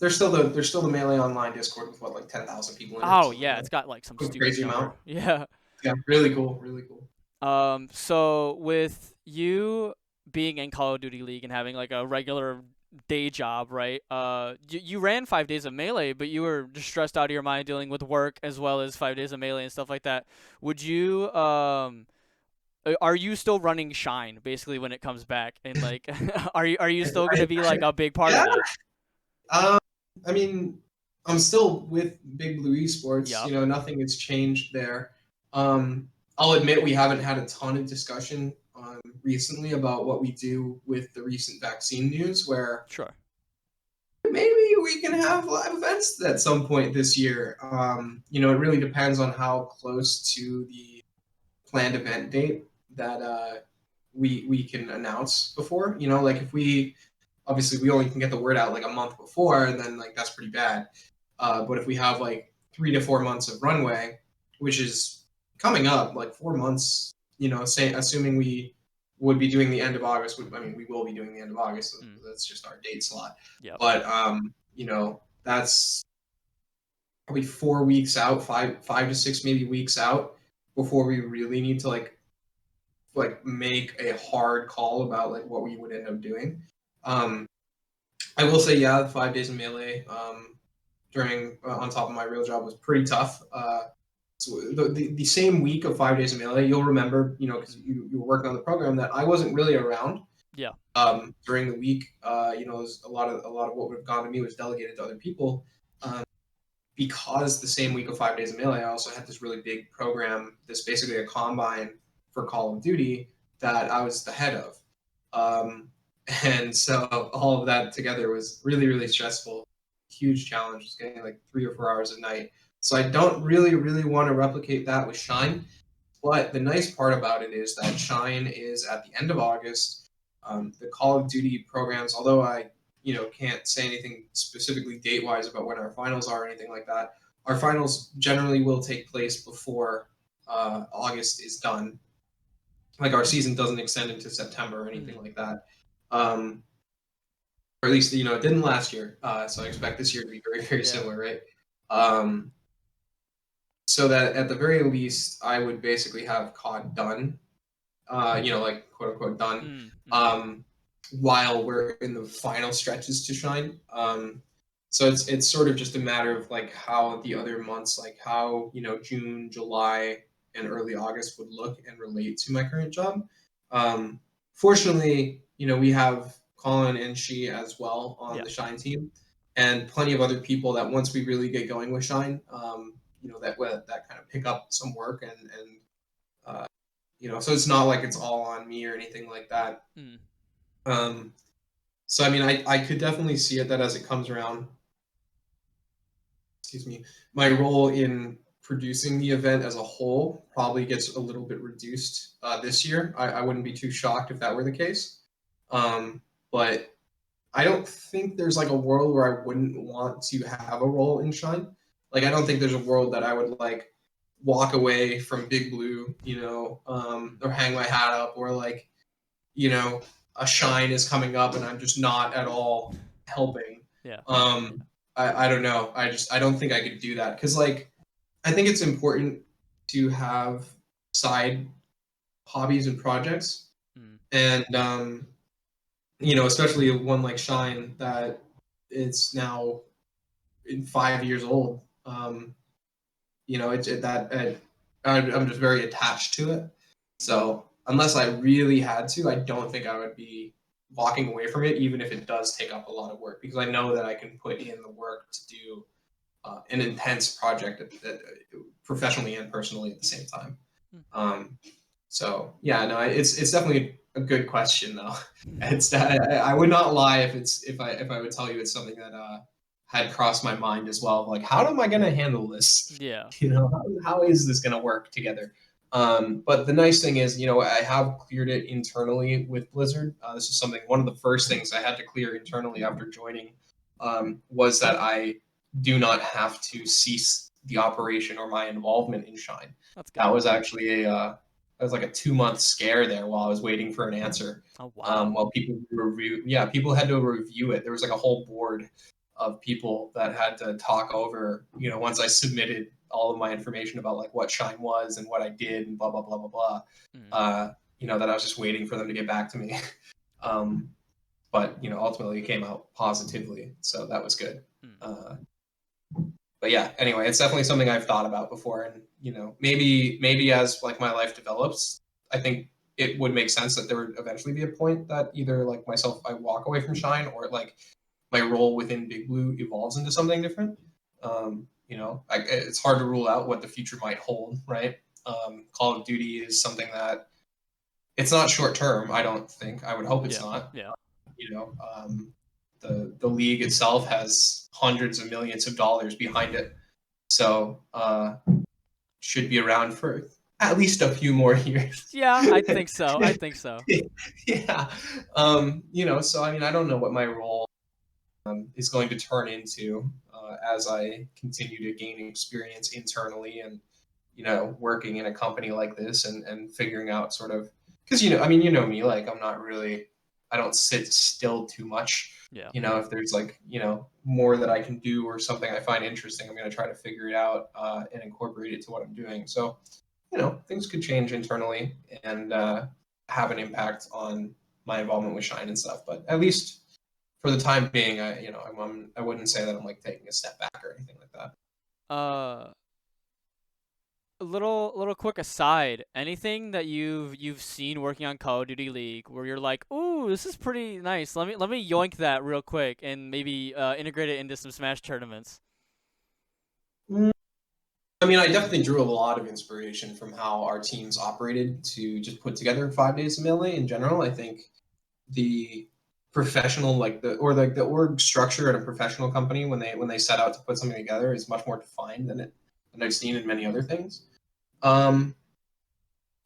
there's still the Melee Online Discord with what like 10,000 people in it, Oh something like yeah, that. it's got like some A stupid crazy number. amount. Yeah. Yeah, really cool, really cool. So with you being in Call of Duty League and having like a regular day job, right? You ran 5 days of melee, but you were just stressed out of your mind dealing with work as well as 5 days of melee and stuff like that. Would you are you still running Shine basically when it comes back? And like, are you still gonna be like a big part of Yeah. that? Um, I mean, I'm still with Big Blue Esports. Yep. Nothing has changed there. I'll admit we haven't had a ton of discussion recently about what we do with the recent vaccine news, where Sure. maybe we can have live events at some point this year. It really depends on how close to the planned event date that we can announce before. Like if we obviously we only can get the word out like a month before, and then like that's pretty bad. But if we have like 3 to 4 months of runway, which is coming up, like 4 months, say assuming we would be doing the end of August. I mean, we will be doing the end of August. So Mm. that's just our date slot. Yep. But that's probably 4 weeks out, five to six maybe weeks out before we really need to like make a hard call about like what we would end up doing. I will say, yeah, 5 days of melee during on top of my real job was pretty tough. So the same week of 5 days of Melee, you'll remember, because you were working on the program, that I wasn't really around. Yeah. During the week, a lot of what would have gone to me was delegated to other people. Because the same week of 5 days of Melee, I also had this really big program, this basically a combine for Call of Duty that I was the head of. And so all of that together was really, really stressful, huge challenge, just getting like 3 or 4 hours a night. So I don't really, really want to replicate that with Shine. But the nice part about it is that Shine is at the end of August. The Call of Duty programs, although I can't say anything specifically date-wise about when our finals are or anything like that, our finals generally will take place before August is done. Like our season doesn't extend into September or anything like that. Or at least, it didn't last year. So I expect this year to be very, very similar, right? So that at the very least, I would basically have COD done, like quote unquote done, while we're in the final stretches to Shine. So it's sort of just a matter of like how the other months, like how June, July, and early August would look and relate to my current job. Fortunately, we have Colin and she as well on the Shine team, and plenty of other people that once we really get going with Shine, that kind of pick up some work and so it's not like it's all on me or anything like that. So I mean, I could definitely see it that as it comes around, my role in producing the event as a whole probably gets a little bit reduced this year. I wouldn't be too shocked if that were the case. But I don't think there's like a world where I wouldn't want to have a role in Shine. Like, I don't think there's a world that I would like walk away from Big Blue, or hang my hat up, or like, a Shine is coming up and I'm just not at all helping. I don't know. I don't think I could do that, because like I think it's important to have side hobbies and projects, and especially one like Shine that it's now 5 years old. I'm just very attached to it. So unless I really had to, I don't think I would be walking away from it, even if it does take up a lot of work, because I know that I can put in the work to do an intense project professionally and personally at the same time. So yeah, no, it's definitely a good question though. I would not lie if I would tell you it's something that had crossed my mind as well. Like, how am I going to handle this? Yeah. How is this going to work together? But the nice thing is, I have cleared it internally with Blizzard. This is one of the first things I had to clear internally after joining, was that I do not have to cease the operation or my involvement in Shine. That's good. That was actually that was like a 2-month scare there while I was waiting for an answer. Oh wow. While people had to review it. There was like a whole board of people that had to talk over, once I submitted all of my information about like what Shine was and what I did and blah blah blah blah blah. That I was just waiting for them to get back to me. But ultimately it came out positively, so that was good. But yeah, anyway, it's definitely something I've thought about before, and maybe as like my life develops, I think it would make sense that there would eventually be a point that either like myself, I walk away from Shine, or like my role within Big Blue evolves into something different. It's hard to rule out what the future might hold, right? Call of Duty is something that it's not short term. I don't think. I would hope it's not. Yeah. The league itself has hundreds of millions of dollars behind it, so should be around for at least a few more years. Yeah, I think so. Yeah. So I mean, I don't know what my role is going to turn into as I continue to gain experience internally and working in a company like this and figuring out sort of, because me, like I don't sit still too much. Yeah. If there's like more that I can do or something I find interesting, I'm going to try to figure it out and incorporate it to what I'm doing. So things could change internally and have an impact on my involvement with Shine and stuff, but at least for the time being, I wouldn't say that I'm like taking a step back or anything like that. Uh, a little quick aside. Anything that you've seen working on Call of Duty League where you're like, ooh, this is pretty nice. Let me yoink that real quick and maybe integrate it into some Smash tournaments. Mm, I mean, I definitely drew a lot of inspiration from how our teams operated to just put together 5 days of melee in general. I think the professional the org structure at a professional company when they set out to put something together is much more defined than I've seen in many other things. Um,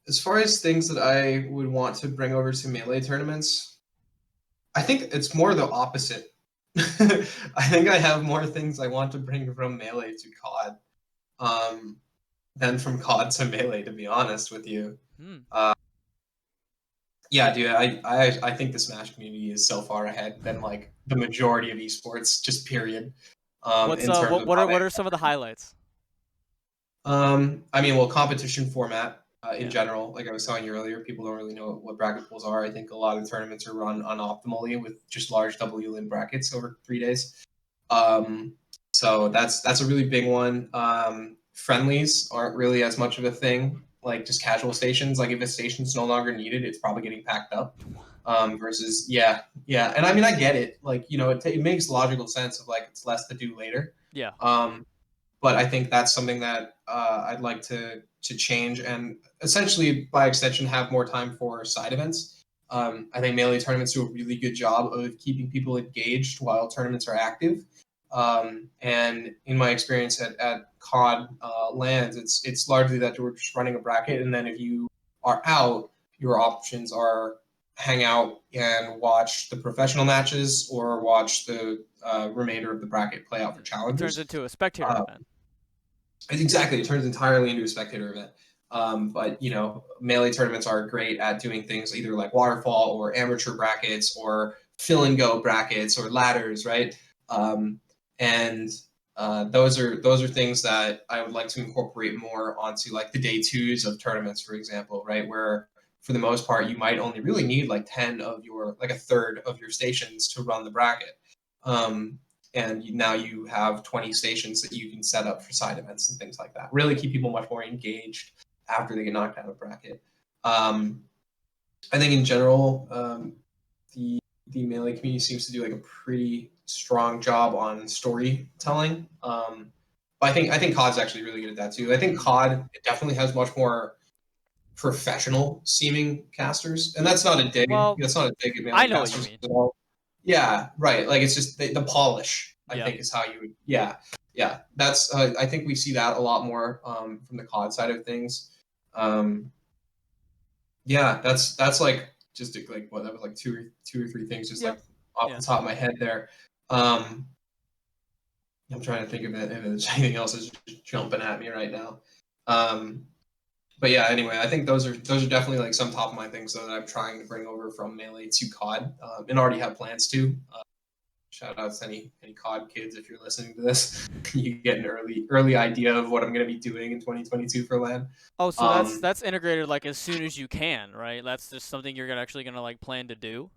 as far as things that I would want to bring over to melee tournaments, I think it's more the opposite. I think I have more things I want to bring from melee to COD than from COD to melee. To be honest with you, Hmm. yeah, dude, I think the Smash community is so far ahead than like the majority of esports, just period. What's In terms what of what how are they, what are some of the highlights? I mean, well, competition format in Yeah. general, like I was telling you earlier, people don't really know what bracket pools are. I think a lot of tournaments are run unoptimally with just large W-lin brackets over 3 days. Um, so that's a really big one. Friendlies aren't really as much of a thing. Like just casual stations. Like if a station's no longer needed, it's probably getting packed up. Versus yeah, and I mean I get it. Like it makes logical sense of like it's less to do later. Yeah. Um, but I think that's something that I'd like to change and essentially by extension have more time for side events. I think melee tournaments do a really good job of keeping people engaged while tournaments are active. And in my experience at COD lands, it's largely that we're just running a bracket, and then if you are out, your options are hang out and watch the professional matches or watch the remainder of the bracket play out for It turns challengers. into a spectator Uh, event. exactly, it turns entirely into a spectator event. But melee tournaments are great at doing things either like waterfall or amateur brackets or fill and go brackets or ladders, right? And those are things that I would like to incorporate more onto like the day twos of tournaments, for example, right? Where for the most part you might only really need like 10 of your like a third of your stations to run the bracket. Um, and now you have 20 stations that you can set up for side events and things like that. Really keep people much more engaged after they get knocked out of bracket. Um, I think in general, the melee community seems to do like a pretty strong job on storytelling. But I think COD's actually really good at that too. I think COD definitely has much more professional seeming casters, and that's not a dig. Well, That's not a dig at I melee know what you casters mean. at all. Yeah, right. Like it's just the polish. I Yeah. think is how you would. Yeah, yeah. That's. I think we see that a lot more from the COD side of things. Um, yeah, that's like just like what that was like two or three things just Yeah. like off Yeah. the top of my head there. Um, I'm trying to think of it if there's anything else that's just jumping at me right now. Um, but yeah, anyway, I think those are definitely like some top of mind things that I'm trying to bring over from melee to COD, and already have plans to. Shout out to any COD kids if you're listening to this. You get an early idea of what I'm going to be doing in 2022 for LAN. Oh, so that's Um, that's integrated like as soon as you can, right? That's just something you're actually gonna like plan to do.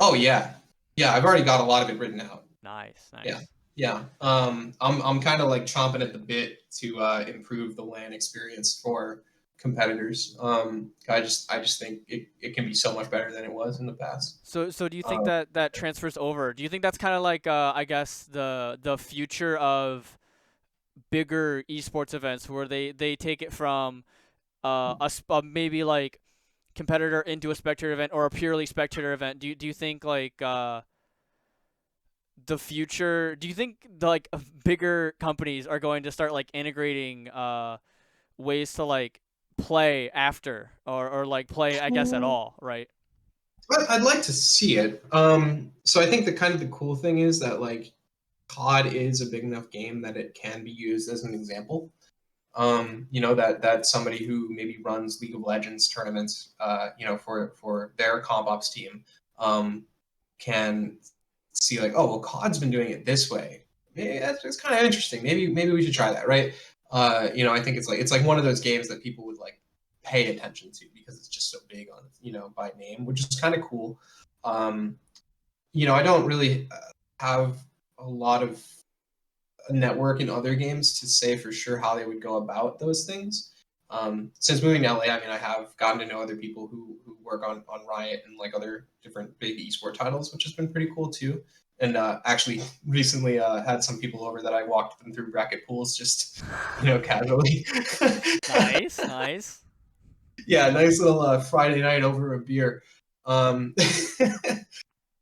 oh yeah, yeah, I've already got a lot of it written out. Nice, Yeah, nice. yeah. I'm kind of like chomping at the bit to improve the LAN experience for competitors. I just think it can be so much better than it was in the past. So do you think Uh, that that transfers over? Do you think that's kind of like I guess the future of bigger esports events where they take it from maybe like competitor into a spectator event or a purely spectator event? Do you think like the future? Do you think like bigger companies are going to start like integrating ways to like play after or like play I guess at all, right? I'd like to see it. So I think the kind of the cool thing is that like COD is a big enough game that it can be used as an example. That somebody who maybe runs League of Legends tournaments, for their comp ops team, can see like, oh, well, COD's been doing it this way. Maybe that's kind of interesting. Maybe we should try that, right? I think it's like one of those games that people would like pay attention to because it's just so big on by name, which is kind of cool. Um, I don't really have a lot of a network in other games to say for sure how they would go about those things. Since moving to LA, I mean, I have gotten to know other people who work on Riot and like other different big esport titles, which has been pretty cool too. And actually, recently had some people over that I walked them through bracket pools, just casually. Nice, nice. Yeah, nice little Friday night over a beer. Um,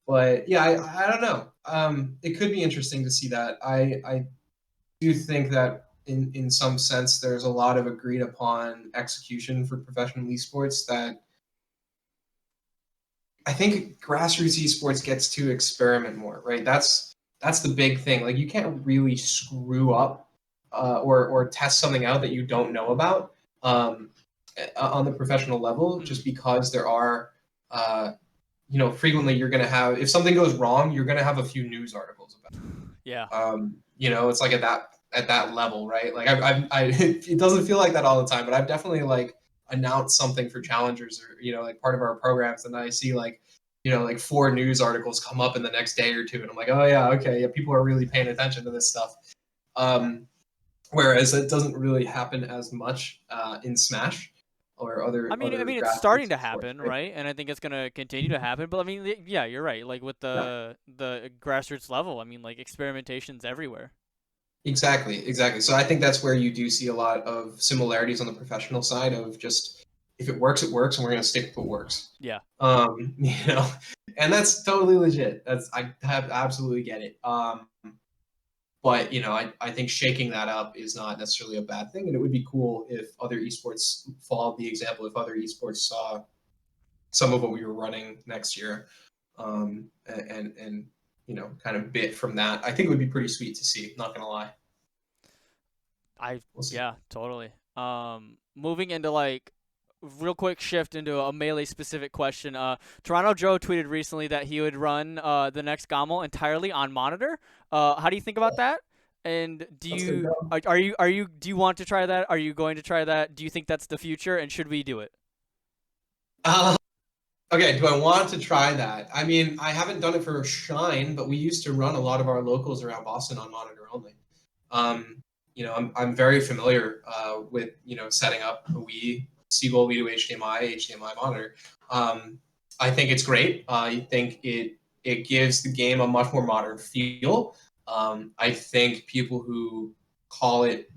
but yeah, I don't know. It could be interesting to see that. I do think that in some sense there's a lot of agreed upon execution for professional esports that I think grassroots esports gets to experiment more, right? That's the big thing. Like you can't really screw up or test something out that you don't know about on the professional level, just because there are frequently you're going to have, if something goes wrong, you're going to have a few news articles about Yeah. it's like at that level, right? Like it doesn't feel like that all the time, but I've definitely like announced something for challengers or like part of our programs, and I see like like 4 news articles come up in the next day or two, and I'm like, oh yeah, okay, yeah, people are really paying attention to this stuff. Whereas it doesn't really happen as much in Smash or I other mean, it's starting grassroots to sports, happen, right? right? And I think it's gonna continue to happen. But I mean, yeah, you're right. Like with Yeah. the grassroots level, I mean, like experimentation's everywhere. Exactly. So I think that's where you do see a lot of similarities on the professional side of just if it works, it works, and we're going to stick with what works. Yeah. And that's totally legit. I have absolutely get it. But I think shaking that up is not necessarily a bad thing, and it would be cool if other esports followed the example. If other esports saw some of what we were running next year, and kind of bit from that. I think it would be pretty sweet to see. Not gonna lie. We'll see. Yeah, totally. Moving into like real quick shift into a melee specific question. Toronto Joe tweeted recently that he would run the next Gamo entirely on monitor. How do you think about that? And Let's go. do you want to try that? Are you going to try that? Do you think that's the future? And should we do it? Uh, okay, do I want to try that? I mean, I haven't done it for Shine, but we used to run a lot of our locals around Boston on monitor only. I'm very familiar with setting up a Wii Seagull Wii to HDMI monitor. I think it's great. I think it gives the game a much more modern feel. I think people who call it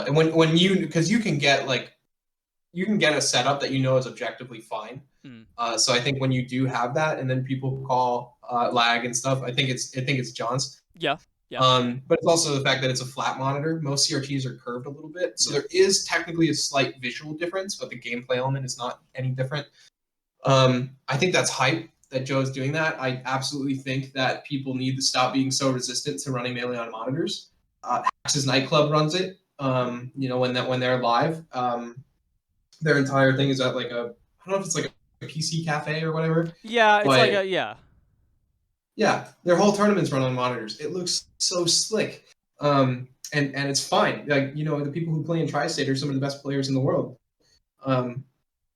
when because you can get a setup that is objectively fine. Mm. So I think when you do have that, and then people call lag and stuff, I think it's John's. Yeah. Yeah. But it's also the fact that it's a flat monitor. Most CRTs are curved a little bit, so there is technically a slight visual difference, but the gameplay element is not any different. I think that's hype that Joe's doing that. I absolutely think that people need to stop being so resistant to running melee on monitors. Hax's Nightclub runs it. When they're live, their entire thing is at like I don't know if it's like a PC cafe or whatever. Yeah, it's like but yeah, their whole tournaments run on monitors. It looks so slick, and it's fine. Like the people who play in Tri-State are some of the best players in the world, and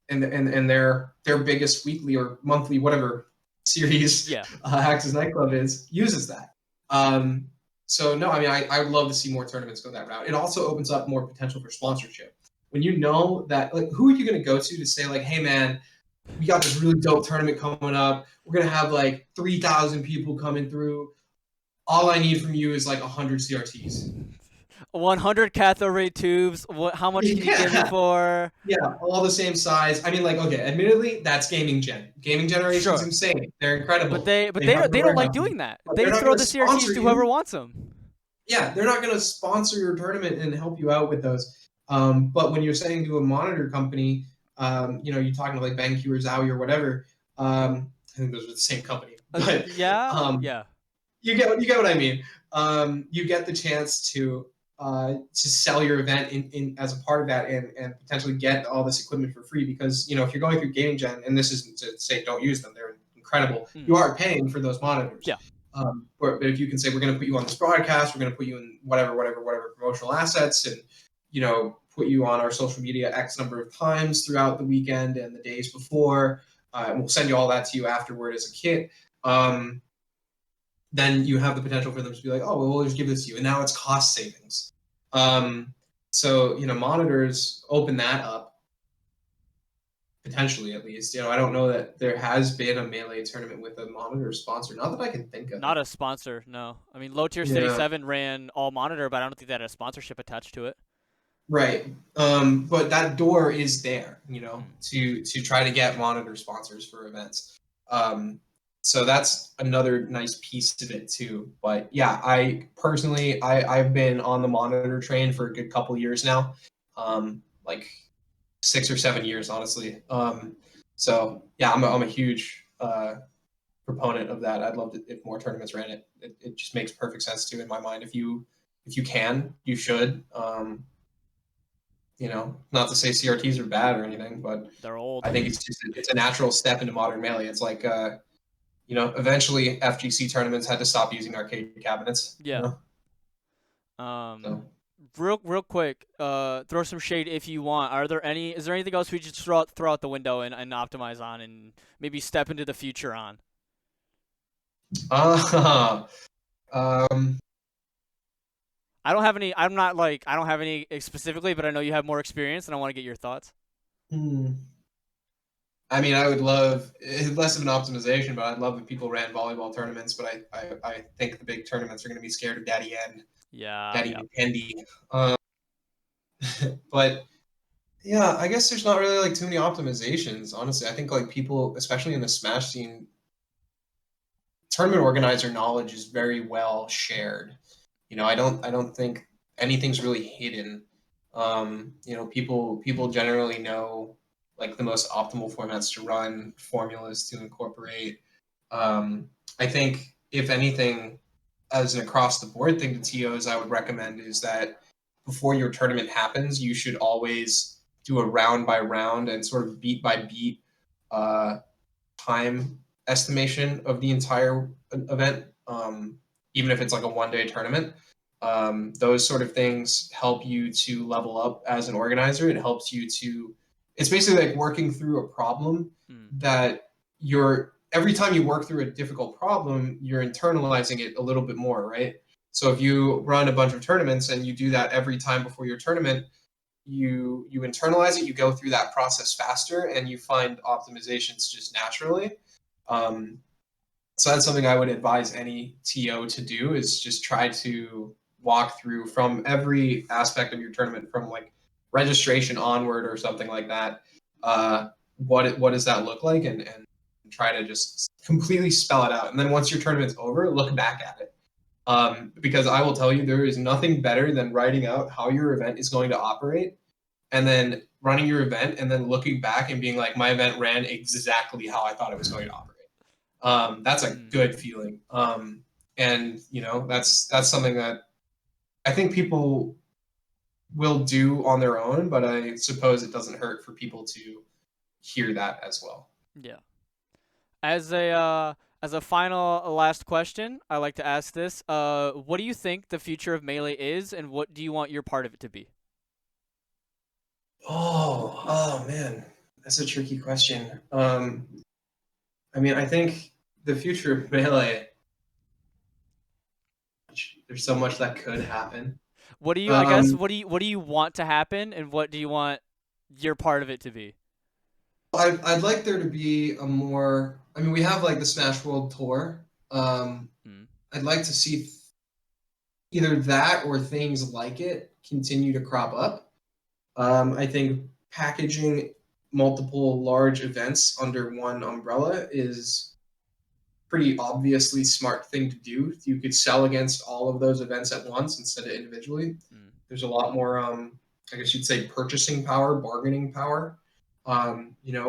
their biggest weekly or monthly whatever series, Hax's Nightclub uses that. So no, I mean I would love to see more tournaments go that route. It also opens up more potential for sponsorship. When you know that, like, who are you going to go to say like, hey man, we got this really dope tournament coming up. We're going to have like 3,000 people coming through. All I need from you is like 100 CRTs. 100 cathode ray tubes. How much can you give me for? Yeah, all the same size. I mean, like, okay, admittedly, that's gaming gen. Gaming generation's insane. They're incredible. But they don't like doing that. They throw the CRTs to whoever wants them. Yeah, they're not going to sponsor your tournament and help you out with those. But when you're saying to a monitor company, you're talking to like BenQ or Zowie or whatever. I think those are the same company. But you get what I mean. You get the chance to sell your event in as a part of that and potentially get all this equipment for free, because if you're going through gaming gen, and this isn't to say don't use them, they're incredible. You are paying for those monitors. Yeah. But if you can say we're going to put you on this broadcast, we're going to put you in whatever promotional assets, and put you on our social media X number of times throughout the weekend and the days before, and we'll send you all that to you afterward as a kit. then you have the potential for them to be like, oh, well, we'll just give this to you. And now it's cost savings. So, monitors open that up, potentially at least. I don't know that there has been a Melee tournament with a monitor sponsor. Not that I can think of. Not a sponsor, no. I mean, Low Tier City Yeah. 7 ran all monitor, but I don't think that had a sponsorship attached to it. Right. But that door is there, to try to get monitor sponsors for events. So that's another nice piece of it too. But yeah, I personally, I've been on the monitor train for a good couple years now, like 6 or 7 years, honestly. So yeah, I'm a huge proponent of that. I'd love to, if more tournaments ran it. It just makes perfect sense too in my mind. If you can, you should. Not to say CRTs are bad or anything, but they're old. I think it's a natural step into modern Melee. It's like eventually FGC tournaments had to stop using arcade cabinets. Yeah. So. Real quick, throw some shade if you want. Is there anything else we just throw out the window and optimize on and maybe step into the future on? I don't have any. I'm not like I don't have any specifically, but I know you have more experience, and I want to get your thoughts. I mean, I would love less of an optimization, but I'd love if people ran volleyball tournaments. But I think the big tournaments are going to be scared of Daddy End. Yeah. Daddy Candy. But yeah, I guess there's not really like too many optimizations. Honestly, I think like people, especially in the Smash scene, tournament organizer knowledge is very well shared. I don't think anything's really hidden. People generally know like the most optimal formats to run, formulas to incorporate. I think if anything, as an across the board thing to TOs, I would recommend is that before your tournament happens, you should always do a round by round and sort of beat by beat time estimation of the entire event, even if it's like a 1-day tournament. Those sort of things help you to level up as an organizer. It helps you to, it's basically like working through a problem that every time you work through a difficult problem, you're internalizing it a little bit more, right? So if you run a bunch of tournaments and you do that every time before your tournament, you internalize it, you go through that process faster, and you find optimizations just naturally. So that's something I would advise any TO to do, is just try to walk through from every aspect of your tournament, from like registration onward or something like that. What does that look like, and try to just completely spell it out. And then once your tournament's over, look back at it. Because I will tell you, there is nothing better than writing out how your event is going to operate and then running your event and then looking back and being like, my event ran exactly how I thought it was going to operate. That's a good feeling. And that's something that I think people will do on their own, but I suppose it doesn't hurt for people to hear that as well. Yeah. As a final last question, I like to ask this: what do you think the future of Melee is, and what do you want your part of it to be? Oh man, that's a tricky question. I mean, I think the future of Melee, there's so much that could happen. What do you? I guess what do you want to happen, and what do you want your part of it to be? I'd like there to be a more. I mean, we have like the Smash World Tour. I'd like to see either that or things like it continue to crop up. I think packaging multiple large events under one umbrella is pretty obviously smart thing to do. You could sell against all of those events at once instead of individually. There's a lot more, I guess you'd say, purchasing power, bargaining power.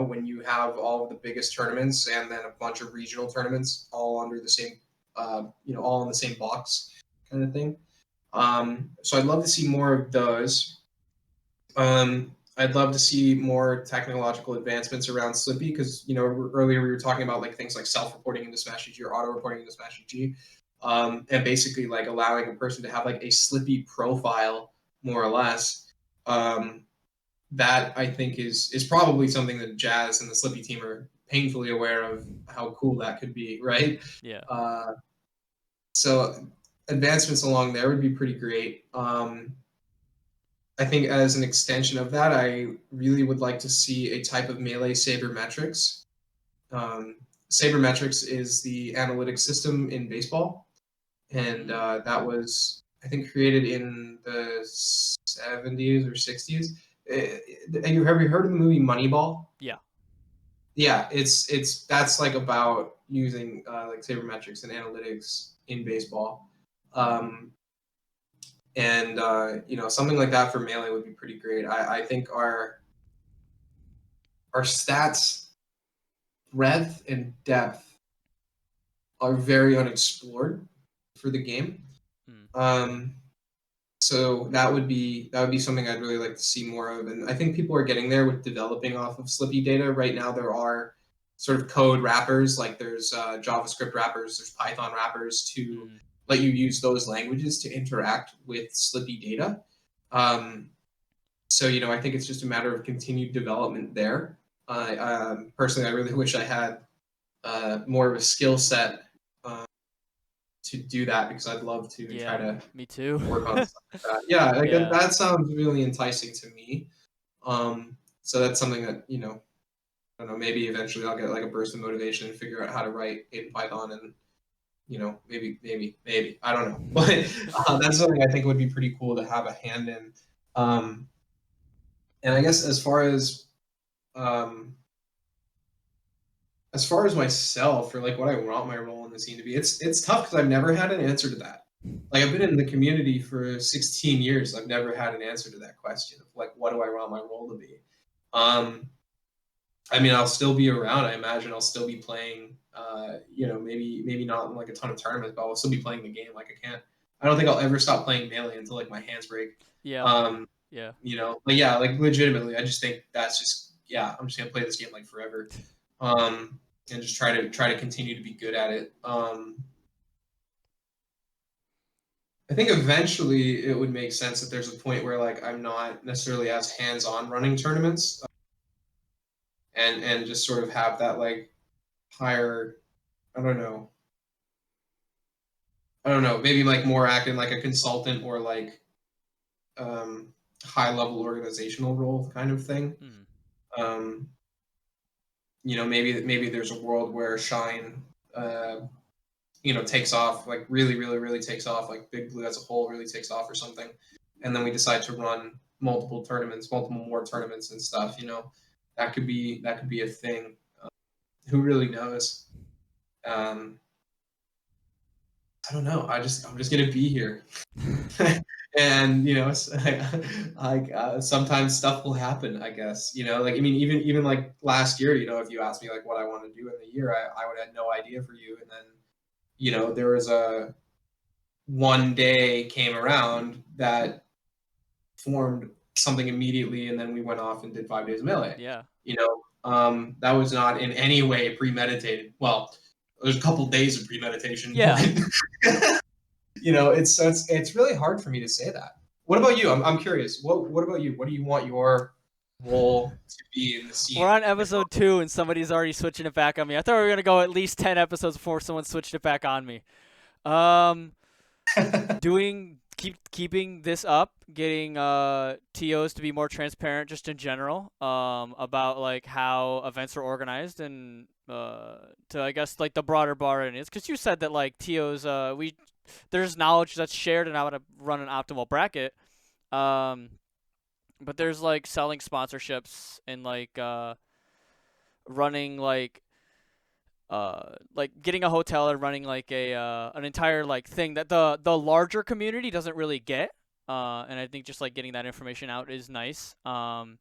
When you have all of the biggest tournaments and then a bunch of regional tournaments all under the same, all in the same box kind of thing. So I'd love to see more of those. I'd love to see more technological advancements around Slippi, because earlier we were talking about like things like self-reporting into Smash GG or auto-reporting into Smash GG, and basically like allowing a person to have like a Slippi profile, more or less. That I think is probably something that Jazz and the Slippi team are painfully aware of how cool that could be, right? Yeah. So advancements along there would be pretty great. I think as an extension of that, I really would like to see a type of melee sabermetrics. Um, Sabermetrics is the analytics system in baseball, and that was, I think, created in the 70s or 60s. Have you heard of the movie Moneyball? Yeah. Yeah, it's that's like about using like sabermetrics and analytics in baseball. Um, and something like that for melee would be pretty great. I think our stats breadth and depth are very unexplored for the game. Mm. Um, so that would be something I'd really like to see more of, and I think people are getting there with developing off of Slippi data. Right now, there are sort of code wrappers, like there's JavaScript wrappers, there's Python wrappers to Mm. let you use those languages to interact with Slippi data. Um, so I think it's just a matter of continued development there. Personally, I really wish I had more of a skill set to do that, because I'd love to try Yeah. to Me too. work on stuff like that. Yeah, like Yeah. that sounds really enticing to me. So that's something that I don't know. Maybe eventually I'll get like a burst of motivation and figure out how to write in Python, and maybe I don't know, but that's something I think would be pretty cool to have a hand in. Um, and I guess um, as far as myself, or like what I want my role in the scene to be, it's tough because I've never had an answer to that. Like, I've been in the community for 16 years. I've never had an answer to that question of like, what do I want my role to be? I mean, I'll still be around. I imagine I'll still be playing. Maybe not in like a ton of tournaments, but I'll still be playing the game. Like, I don't think I'll ever stop playing melee until like my hands break. Yeah. Um, Yeah. but yeah, like legitimately, I just think that's just, yeah, I'm just gonna play this game like forever, and just try to continue to be good at it. I think eventually it would make sense that there's a point where like I'm not necessarily as hands-on running tournaments, and just sort of have that like higher, I don't know, maybe like more acting like a consultant, or like high level organizational role kind of thing. Mm. Um, maybe there's a world where Shine, takes off, like really, really, really takes off, like Big Blue as a whole really takes off or something, and then we decide to run multiple more tournaments and stuff. That could be a thing. Who really knows? Um, I don't know. I'm just gonna be here. And like sometimes stuff will happen, I guess. Like, I mean, even like last year, if you asked me like what I want to do in the year, I would have no idea for you. And then there was a one day came around that formed something immediately, and then we went off and did 5 days of melee. Yeah. That was not in any way premeditated. Well, there's a couple days of premeditation. Yeah. But it's really hard for me to say that. What about you? I'm curious. What about you? What do you want your role to be in the scene? We're on episode 2 and somebody's already switching it back on me. I thought we were gonna go at least 10 episodes before someone switched it back on me. Keeping this up, getting TOs to be more transparent just in general, about like how events are organized, and to, I guess, like the broader bar is, because you said that like TOs, there's knowledge that's shared and how to run an optimal bracket. But there's like selling sponsorships and running like getting a hotel or running like a an entire like thing that the larger community doesn't really get. And I think just like getting that information out is nice. Mhm.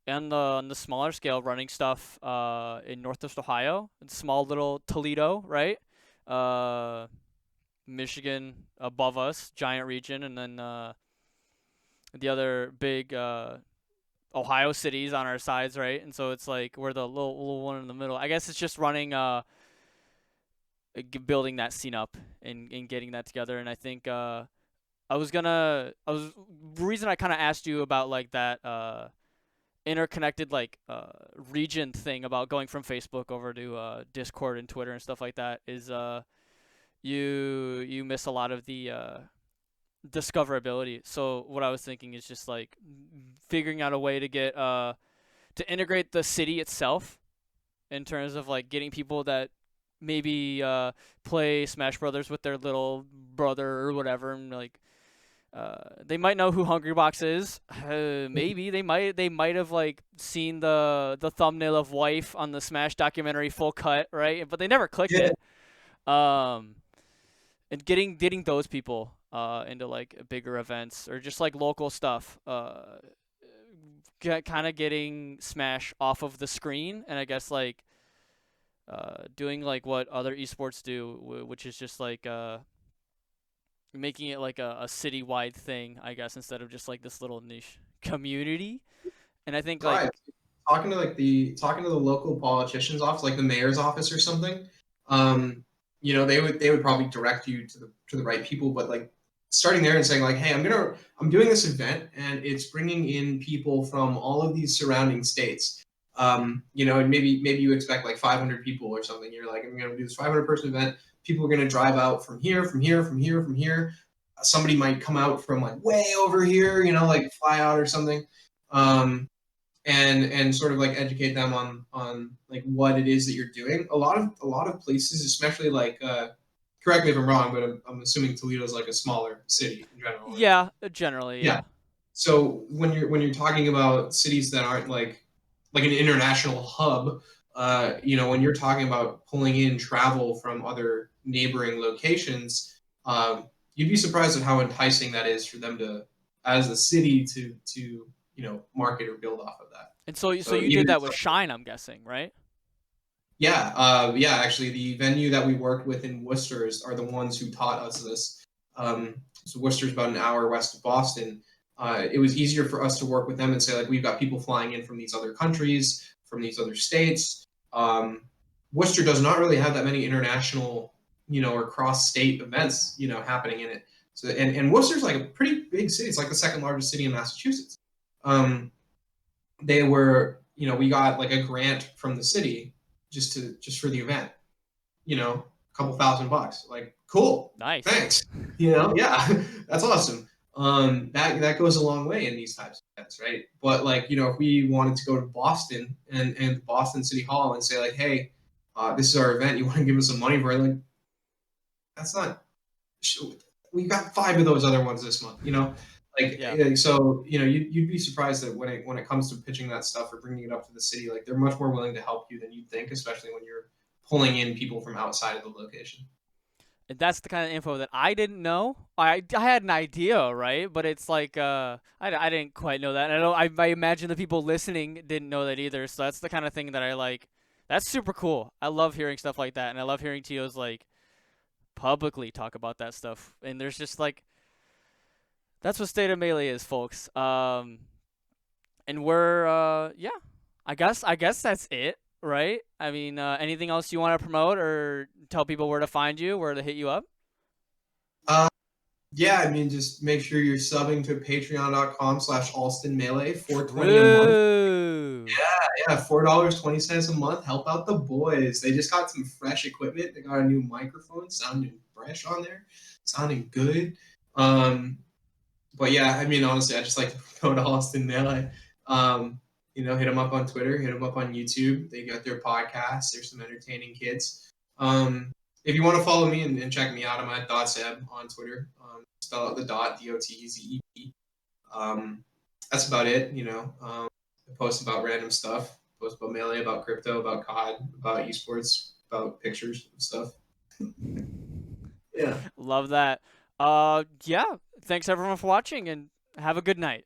And on the smaller scale, running stuff in Northwest Ohio, small little Toledo, right? Uh, Michigan above us, giant region, and then the other big Ohio cities on our sides, right? And so it's like we're the little one in the middle. I guess it's just running, building that scene up and getting that together. And I think the reason I kind of asked you about like that interconnected like region thing about going from Facebook over to Discord and Twitter and stuff like that is you miss a lot of the discoverability. So what I was thinking is just like figuring out a way to get to integrate the city itself in terms of like getting people that maybe play Smash Brothers with their little brother or whatever, and like they might know who Hungrybox is. Maybe they might have like seen the thumbnail of Wife on the Smash documentary Full Cut, right? But they never clicked Yeah. it. Um, and getting those people into like bigger events or just like local stuff. Kind of getting Smash off of the screen, and I guess like doing like what other esports do, which is just like making it like a citywide thing, I guess, instead of just like this little niche community. And I think like Right. Talking to the local politician's office, like the mayor's office or something. Um, they would probably direct you to the right people, but like starting there and saying like, hey, I'm doing this event and it's bringing in people from all of these surrounding states. And maybe you expect like 500 people or something. You're like, I'm gonna do this 500-person event. People are gonna drive out from here, from here, from here, from here. Somebody might come out from like way over here, like fly out or something. And sort of like educate them on like what it is that you're doing. A lot of places, especially like correct me if I'm wrong, but I'm assuming Toledo's like a smaller city in general. Right? yeah, generally, Yeah. yeah. So when you're talking about cities that aren't like an international hub, when you're talking about pulling in travel from other neighboring locations, you'd be surprised at how enticing that is for them to, as a city, to market or build off of that. And so So you did even that with Shine, I'm guessing, right? yeah, actually, the venue that we worked with in Worcester are the ones who taught us this. So Worcester's about an hour west of Boston. It was easier for us to work with them and say like we've got people flying in from these other countries, from these other states. Worcester does not really have that many international, or cross-state events, happening in it. So and Worcester's like a pretty big city. It's like the second largest city in Massachusetts. Um, we got like a grant from the city just for the event, a couple $1,000. Like, cool, Nice. thanks. Yeah, that's awesome. That goes a long way in these types of events, right? But like, if we wanted to go to Boston and Boston City Hall and say like, hey, this is our event, you want to give us some money for it? Like, that's not. We got 5 of those other ones this month. Yeah. So you'd be surprised that when it comes to pitching that stuff or bringing it up to the city, like they're much more willing to help you than you'd think, especially when you're pulling in people from outside of the location. And that's the kind of info that I didn't know. I had an idea, right? But it's like I didn't quite know that. And I imagine the people listening didn't know that either. So that's the kind of thing that I like. That's super cool. I love hearing stuff like that, and I love hearing Tio's like publicly talk about that stuff. And there's just like that's what State of Melee is, folks. And we're yeah. I guess that's it, right? I mean, anything else you want to promote or tell people where to find you, where to hit you up? Uh, yeah, I mean, just make sure you're subbing to patreon.com/AlstonMelee, 420 a month. True. Yeah, $4.20 a month. Help out the boys. They just got some fresh equipment. They got a new microphone, sounding fresh on there, sounding good. But yeah, I mean, honestly, I just like to go to Austin Melee. Hit them up on Twitter, hit them up on YouTube. They got their podcasts. There's some entertaining kids. If you want to follow me and check me out, I'm at .zeb on Twitter. Spell out the dot, DOTZEB. That's about it. I post about random stuff. Post about Melee, about crypto, about COD, about esports, about pictures and stuff. Yeah. Love that. Yeah. Thanks everyone for watching and have a good night.